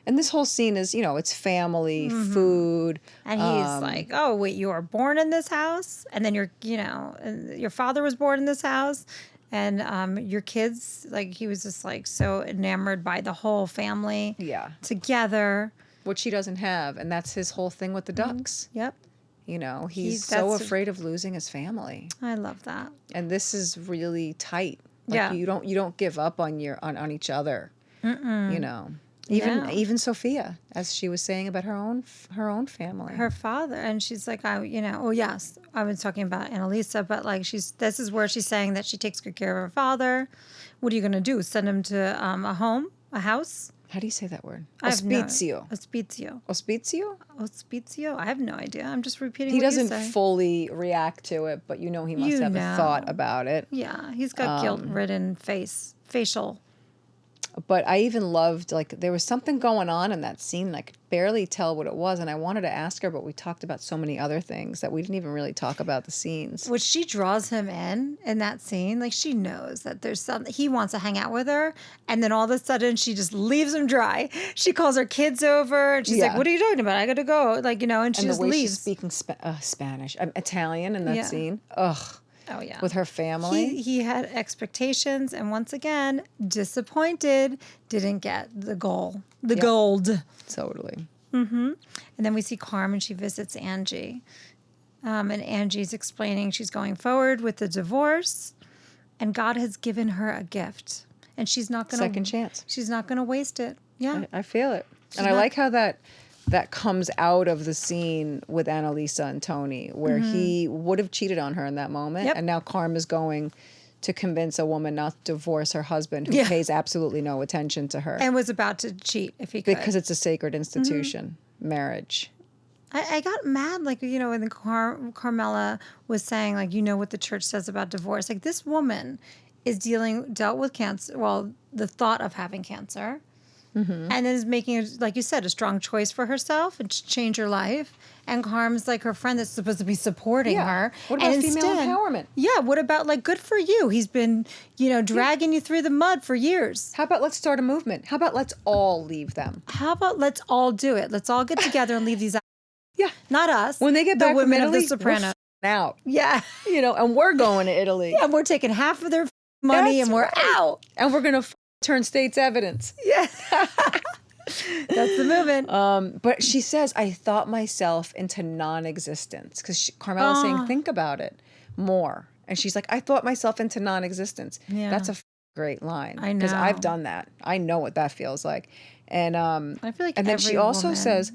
And this whole scene is, it's family, food. And he's like, "Oh, wait, you were born in this house, and then your father was born in this house, and your kids." Like he was just like so enamored by the whole family. Yeah. Together. What she doesn't have, and that's his whole thing with the ducks. Yep. He's so afraid of losing his family. I love that. And this is really tight. Yeah. You don't give up on each other. Yeah. Even Sophia, as she was saying about her own family. Her father, and she's like, oh yes, I was talking about Annalisa, but like this is where she's saying that she takes good care of her father. What are you going to do? Send him to a house? How do you say that word? I have no- Ospizio. Ospizio. Ospizio? Ospizio? I have no idea. I'm just repeating He what you doesn't say. fully react to it, but he must have a thought about it. Yeah, he's got guilt-ridden facial. But I even loved, there was something going on in that scene, and I could barely tell what it was. And I wanted to ask her, but we talked about so many other things that we didn't even really talk about the scenes. Which she draws him in that scene. Like, she knows that there's something, he wants to hang out with her. And then all of a sudden, she just leaves him dry. She calls her kids over, and she's like, "What are you talking about? I got to go." And she and just the way leaves. she's speaking Spanish, Italian in that Yeah. scene. Ugh. Oh, yeah. With her family. He had expectations, and once again, disappointed, didn't get the goal, gold. Totally. And then we see Carmen. She visits Angie. And Angie's explaining she's going forward with the divorce, and God has given her a gift. And she's not going to... Second chance. She's not going to waste it. Yeah. I feel it. And I like how that comes out of the scene with Annalisa and Tony, where he would have cheated on her in that moment. Yep. And now Karma's going to convince a woman not to divorce her husband, who pays absolutely no attention to her. And was about to cheat if he could. Because it's a sacred institution, marriage. I got mad, when Carmela was saying, what the church says about divorce. Like, this woman is dealt with cancer, the thought of having cancer, and then is making, like you said, a strong choice for herself and to change her life. And Carm's like her friend that's supposed to be supporting her. What about and female empowerment? Yeah, what about, good for you? He's been, dragging you through the mud for years. How about let's start a movement? How about let's all leave them? How about let's all do it? Let's all get together and leave these out. Yeah. Not us. When they get the back from women Italy, of the Sopranos. we're out. Yeah. And we're going to Italy. And we're taking half of their money That's and we're right. out. And we're going to turn state's evidence. Yeah. That's the movement. But she says, I thought myself into non-existence. Because Carmela's saying, think about it more. And she's like, I thought myself into non-existence. Yeah. That's a great line. I Because I've know. done that. I know what that feels like. And I feel like and then every she also woman- says,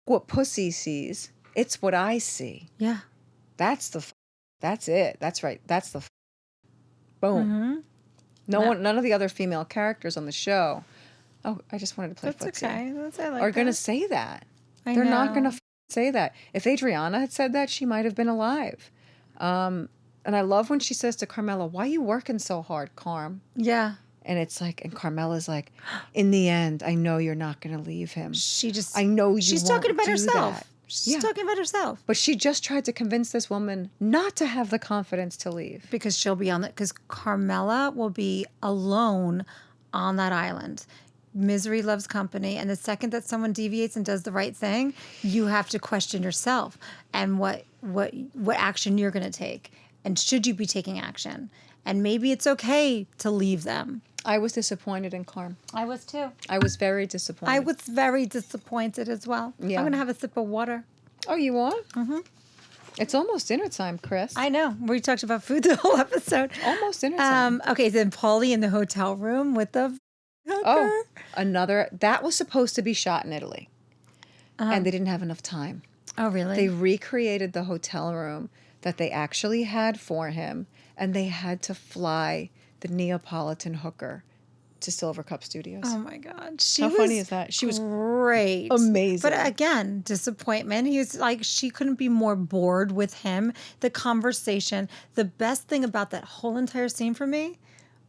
what pussy sees, it's what I see. Yeah. That's it. That's right. That's the boom. Mm-hmm. None of the other female characters on the show. Oh, I just wanted to play That's footsie. okay. I like Are going to that. say that. I They're not know. going to say that. If Adriana had said that, she might have been alive. And I love when she says to Carmela, why are you working so hard, Carm? Yeah. And it's like, and Carmela's like, in the end, I know you're not going to leave him. I know you She's won't talking about do herself. that. She's talking about herself. But she just tried to convince this woman not to have the confidence to leave. Because she'll be because Carmela will be alone on that island. Misery loves company. And the second that someone deviates and does the right thing, you have to question yourself and what action you're going to take. And should you be taking action? And maybe it's okay to leave them. I was disappointed in Carm. I was too. I was very disappointed. I was very disappointed as well. Yeah. I'm going to have a sip of water. Oh, you are? Mm-hmm. It's almost dinner time, Chris. I know. We talked about food the whole episode. Almost dinner time. Okay, then Paulie in the hotel room with the hooker. Oh, that was supposed to be shot in Italy. And they didn't have enough time. Oh, really? They recreated the hotel room that they actually had for him, and they had to fly the Neapolitan hooker to Silver Cup Studios. Oh my God. She How was funny is that? She was great. amazing. But again, disappointment. He was like, she couldn't be more bored with him. The conversation. The best thing about that whole entire scene for me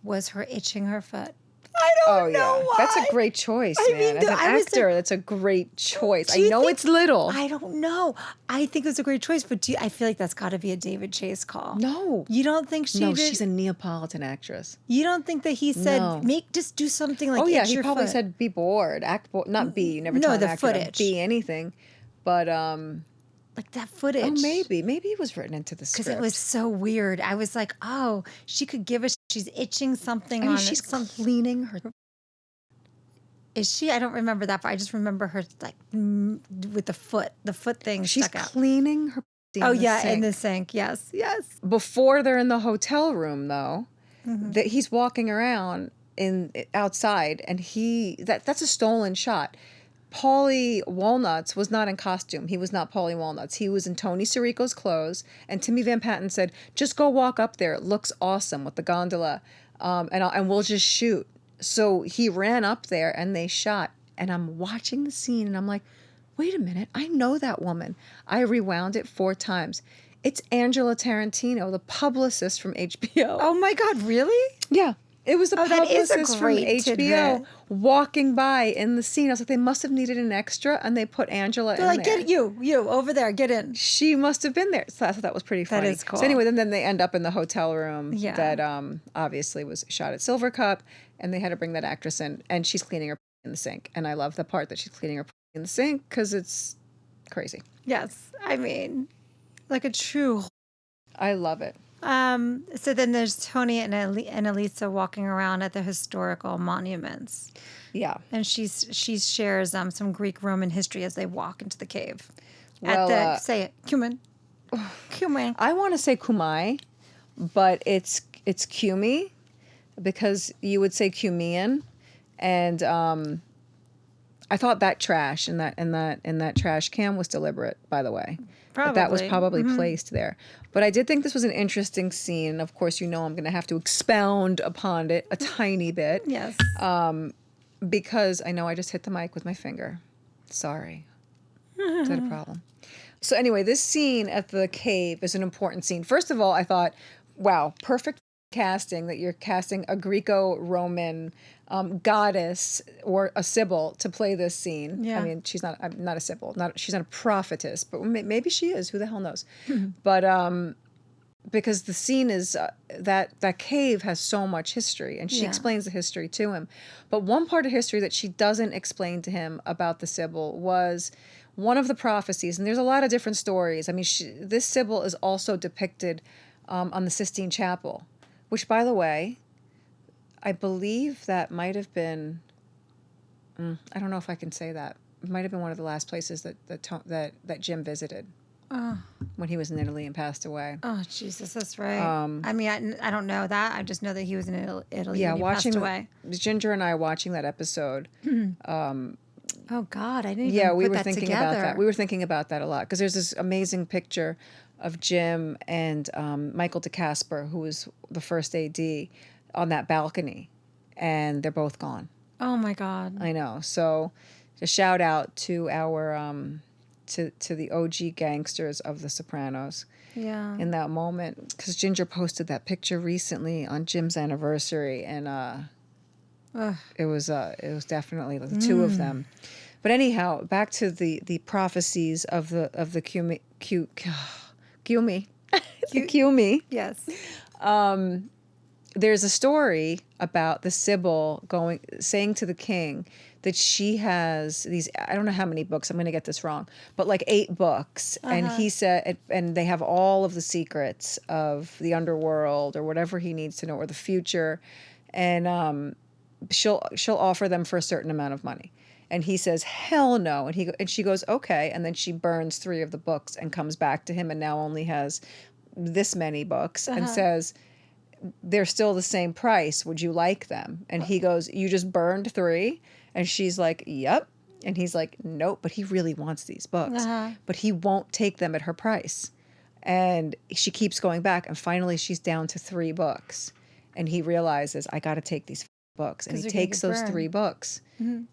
was her itching her foot. I don't know why. That's a great choice, I man. mean, As an I was actor, like, that's a great choice. do I you know think- it's little. I don't know. I think it was a great choice, but I feel like that's got to be a David Chase call. No. You don't think she No, did? she's a Neapolitan actress. You don't think that he said, No. just do something like Oh yeah, itch he your probably foot? said be bored, act bored, not be. You never No, tell an the actor to footage. be anything. But Like that footage. oh maybe it was written into the Because script. it was so weird. I was like, oh, she could give us. She's itching something I mean, on she's it. cleaning her. Is she? I don't remember that, but I just remember her like with the foot thing She's stuck out. cleaning her. Oh yeah, in sink. the sink. Yes. Before they're in the hotel room, though, Mm-hmm. that he's walking around outside, and that's a stolen shot. Paulie Walnuts was not in costume. He was not Paulie Walnuts. He was in Tony Sirico's clothes. And Timmy Van Patten said, "Just go walk up there. It looks awesome with the gondola, and we'll just shoot." So he ran up there, and they shot. And I'm watching the scene, and I'm like, "Wait a minute! I know that woman." I rewound it 4 times. It's Angela Tarantino, the publicist from HBO. Oh my God! Really? Yeah. It was the Oh, that is a publicist from great HBO tidbit. walking by in the scene. I was like, they must have needed an extra, and they put Angela They're in like, there. get you over there, get in. She must have been there. So I thought that was pretty funny. is cool. So anyway, then they end up in the hotel room Yeah. that obviously was shot at Silver Cup, and they had to bring that actress in, and she's cleaning her in the sink. And I love the part that she's cleaning her in the sink because it's crazy. Yes, I mean, like a true. I love it. So then there's Tony and Elisa walking around at the historical monuments, Yeah. and she shares some Greek Roman history as they walk into the cave. Well, Say it, cumin. I want to say Kumai, but it's Kumi, because you would say Cumian, and I thought that trash in that trash can was deliberate, by the way. But that was probably placed there. But I did think this was an interesting scene. Of course, I'm going to have to expound upon it a tiny bit. Yes. Because I know I just hit the mic with my finger. Sorry. Is that a problem? So anyway, this scene at the cave is an important scene. First of all, I thought, wow, perfect casting that you're casting a Greco-Roman goddess or a sibyl to play this scene. Yeah. I mean, she's not a sibyl, she's not a prophetess, but maybe she is. Who the hell knows? But because the scene is that cave has so much history, and she explains the history to him. But one part of history that she doesn't explain to him about the sibyl was one of the prophecies, and there's a lot of different stories. I mean, this sibyl is also depicted on the Sistine Chapel, which, by the way, I believe that might have been, I don't know if I can say that. It might have been one of the last places that Jim visited when he was in Italy and passed away. Oh, Jesus, that's right. I mean, I don't know that. I just know that he was in Italy Yeah, when he passed watching away. Ginger and I watching that episode. Oh, God, I didn't even Yeah, put we were that thinking together. about that. We were thinking about that a lot because there's this amazing picture of Jim and Michael DeCasper, who was the first AD, on that balcony, and they're both gone. Oh, my God. I know. So, a shout out to our to the OG gangsters of the Sopranos Yeah. in that moment, because Ginger posted that picture recently on Jim's anniversary, and it was definitely the two of them. But anyhow, back to the prophecies of the Kumi. The Kumi. Yes. There's a story about the Sibyl saying to the king that she has these, I don't know how many books, I'm going to get this wrong, but like 8 books. And he said, and they have all of the secrets of the underworld or whatever he needs to know, or the future. And she'll offer them for a certain amount of money. And he says, hell no. And she goes, okay. And then she burns 3 of the books and comes back to him and now only has this many books and says, they're still the same price. Would you like them? And he goes, you just burned 3? And she's like, yep. And he's like, nope, but he really wants these books. Uh-huh. But he won't take them at her price. And she keeps going back. And finally, she's down to 3 books. And he realizes, I got to take these books. And 'Cause he they're gonna takes get those burned. 3 books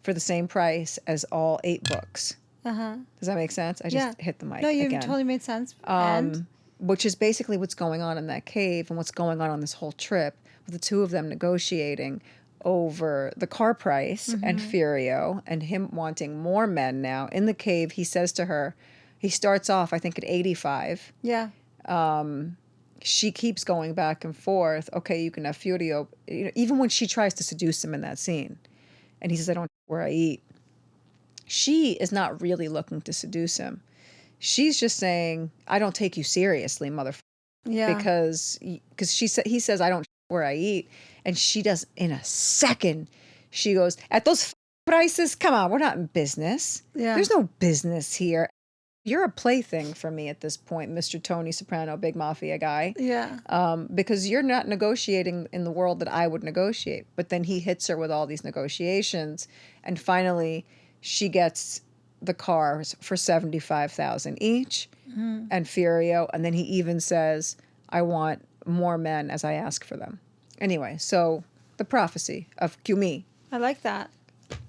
for the same price as all 8 books. Uh-huh. Does that make sense? I just hit the mic No, you again. totally made sense. And Which is basically what's going on in that cave and what's going on this whole trip with the 2 of them negotiating over the car price and Furio and him wanting more men now. In the cave, he says to her, he starts off, I think, at 85. yeah. She keeps going back and forth. Okay, you can have Furio. You know, even when she tries to seduce him in that scene. And he says, I don't know where I eat. She is not really looking to seduce him. She's just saying, I don't take you seriously, motherfucker. Yeah. Because he says, I don't where I eat. And she does in a second. She goes, at those prices, come on, we're not in business. Yeah. There's no business here. You're a plaything for me at this point, Mr. Tony Soprano, big mafia guy. Yeah. Because you're not negotiating in the world that I would negotiate. But then he hits her with all these negotiations. And finally, she gets the cars for $75,000 each and Furio. And then he even says, I want more men as I ask for them. Anyway, so the prophecy of Kumi. I like that.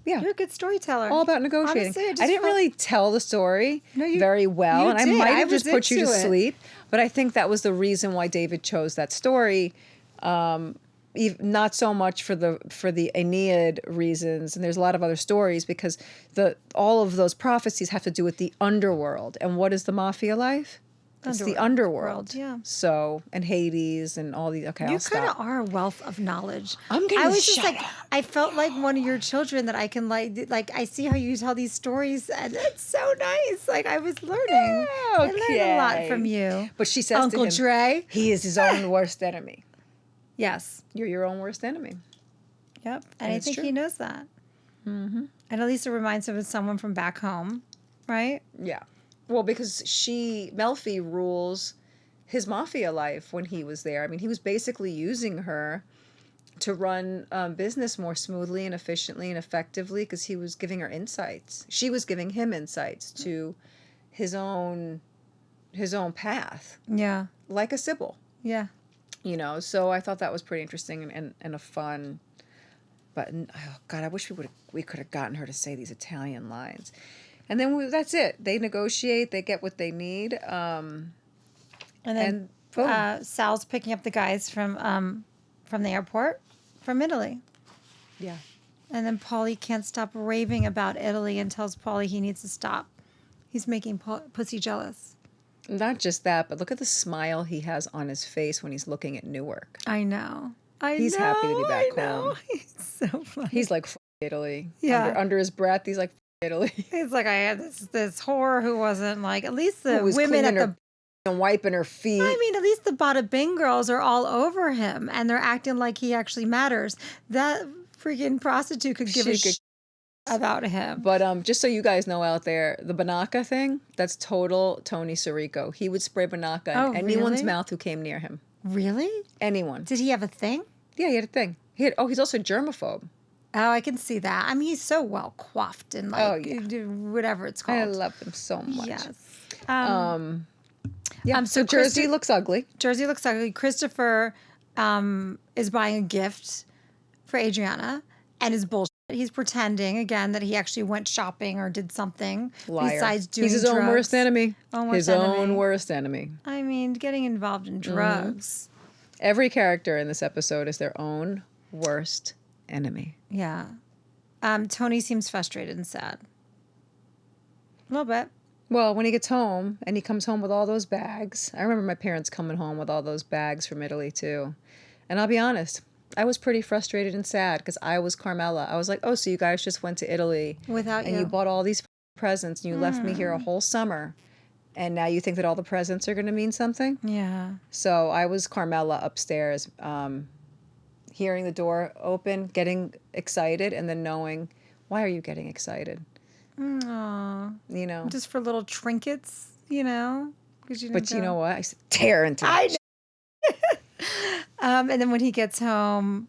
Yeah. You're a good storyteller. All about negotiating. Honestly, I didn't felt- really tell the story you- very well, you and did. I might I have just was put you to into it. sleep. But I think that was the reason why David chose that story. Not so much for the Aeneid reasons, and there's a lot of other stories because all of those prophecies have to do with the underworld. And what is the mafia life? It's the underworld. Yeah. So, and Hades and all these. Okay, You I'll kind of stop. are a wealth of knowledge. I'm gonna I was just shut like, up. I felt like one of your children that I can like I see how you tell these stories, and it's so nice. Like I was learning. I learned a lot Okay. from you. But she says Uncle to him, Dre. he is his own worst enemy. Yes. You're your own worst enemy. Yep. And I it's think true. he knows that. Mm-hmm. And at least it reminds him of someone from back home, right? Yeah. Well, because Melfi rules his mafia life when he was there. I mean, he was basically using her to run business more smoothly and efficiently and effectively because he was giving her insights. She was giving him insights to his own path, Yeah. like a Sybil. Yeah. You know, so I thought that was pretty interesting and a fun. But oh God, I wish we could have gotten her to say these Italian lines, and then that's it. They negotiate, they get what they need, And then boom. Sal's picking up the guys from the airport from Italy. Yeah. And then Paulie can't stop raving about Italy and tells Paulie he needs to stop. He's making Pussy jealous. Not just that, but look at the smile he has on his face when he's looking at Newark. I know. He's happy to be back home. He's so funny. He's like, F Italy. Yeah. Under his breath, he's like, F Italy. He's like, I had this whore who wasn't like, at least the Who was women at cleaning the, and wiping her feet. I mean, at least the Bada Bing girls are all over him and they're acting like he actually matters. That freaking prostitute could give a She could- shit about him. But just so you guys know out there, the Banaka thing, that's total Tony Sirico. He would spray Banaka Oh, in anyone's really? mouth who came near him. Really? Anyone. Did he have a thing? Yeah, he had a thing. He's also germaphobe. Oh, I can see that. I mean, he's so well coiffed and like Oh, yeah. whatever it's called. I love him so much. Yes. Yeah. so So Jersey Christy- looks ugly. Jersey looks ugly. Christopher is buying a gift for Adriana and is bullshit. He's pretending again that he actually went shopping or did something Liar. besides doing He's his own drugs. worst enemy. Own worst His enemy. own worst enemy. I mean, getting involved in drugs. Every character in this episode is their own worst enemy. Yeah. Tony seems frustrated and sad. A little bit. Well, when he gets home and he comes home with all those bags, I remember my parents coming home with all those bags from Italy too. And I'll be honest, I was pretty frustrated and sad because I was Carmela. I was like, oh, so you guys just went to Italy Without and you. you bought all these presents and you left me here a whole summer. And now you think that all the presents are going to mean something? Yeah. So I was Carmela upstairs, hearing the door open, getting excited, and then knowing, why are you getting excited? Aw. You know? Just for little trinkets, you know? 'Cause you But didn't you go. know what? I said, tear into I it. And then when he gets home,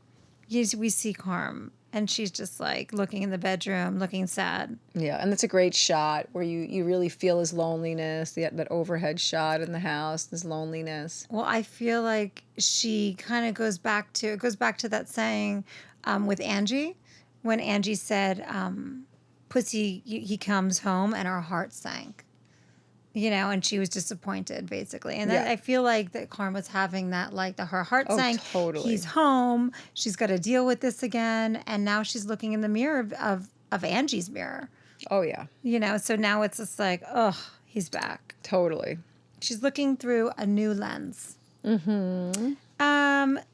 we see Carm And she's just like looking in the bedroom, looking sad. Yeah, and that's a great shot where you really feel his loneliness, that overhead shot in the house, his loneliness. Well, I feel like she kind of goes back to that saying with Angie, when Angie said, "Pussy, he comes home," and her heart sank. And she was disappointed, basically. And Yeah. I feel like that Karma's having that, like, her heart Oh, sank. totally. He's home. She's got to deal with this again. And now she's looking in the mirror of Angie's mirror. Oh, yeah, So now it's just like, oh, he's back. totally. She's looking through a new lens.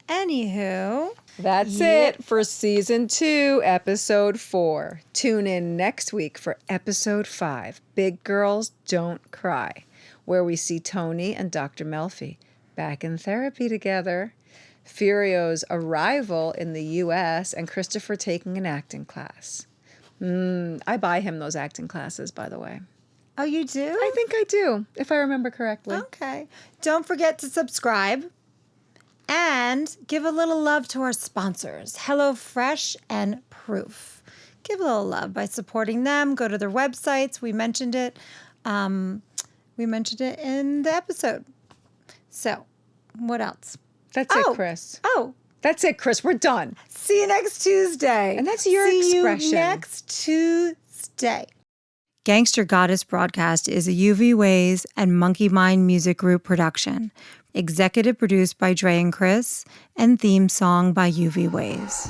Anywho. That's it for season 2, episode 4. Tune in next week for episode 5, Big Girls Don't Cry, where we see Tony and Dr. Melfi back in therapy together, Furio's arrival in the U.S., and Christopher taking an acting class. I buy him those acting classes, by the way. Oh, you do? I think I do, if I remember correctly. Okay. Don't forget to subscribe. And give a little love to our sponsors, HelloFresh and Proof. Give a little love by supporting them. Go to their websites. We mentioned it. We mentioned it in the episode. So, what else? That's it, Chris. Oh, That's it, Chris. We're done. see you next Tuesday. And that's your See expression. you next Tuesday. Gangster Goddess Broadcast is a UV Ways and Monkey Mind Music Group production. Executive produced by Drea and Chris, and theme song by UV Waves.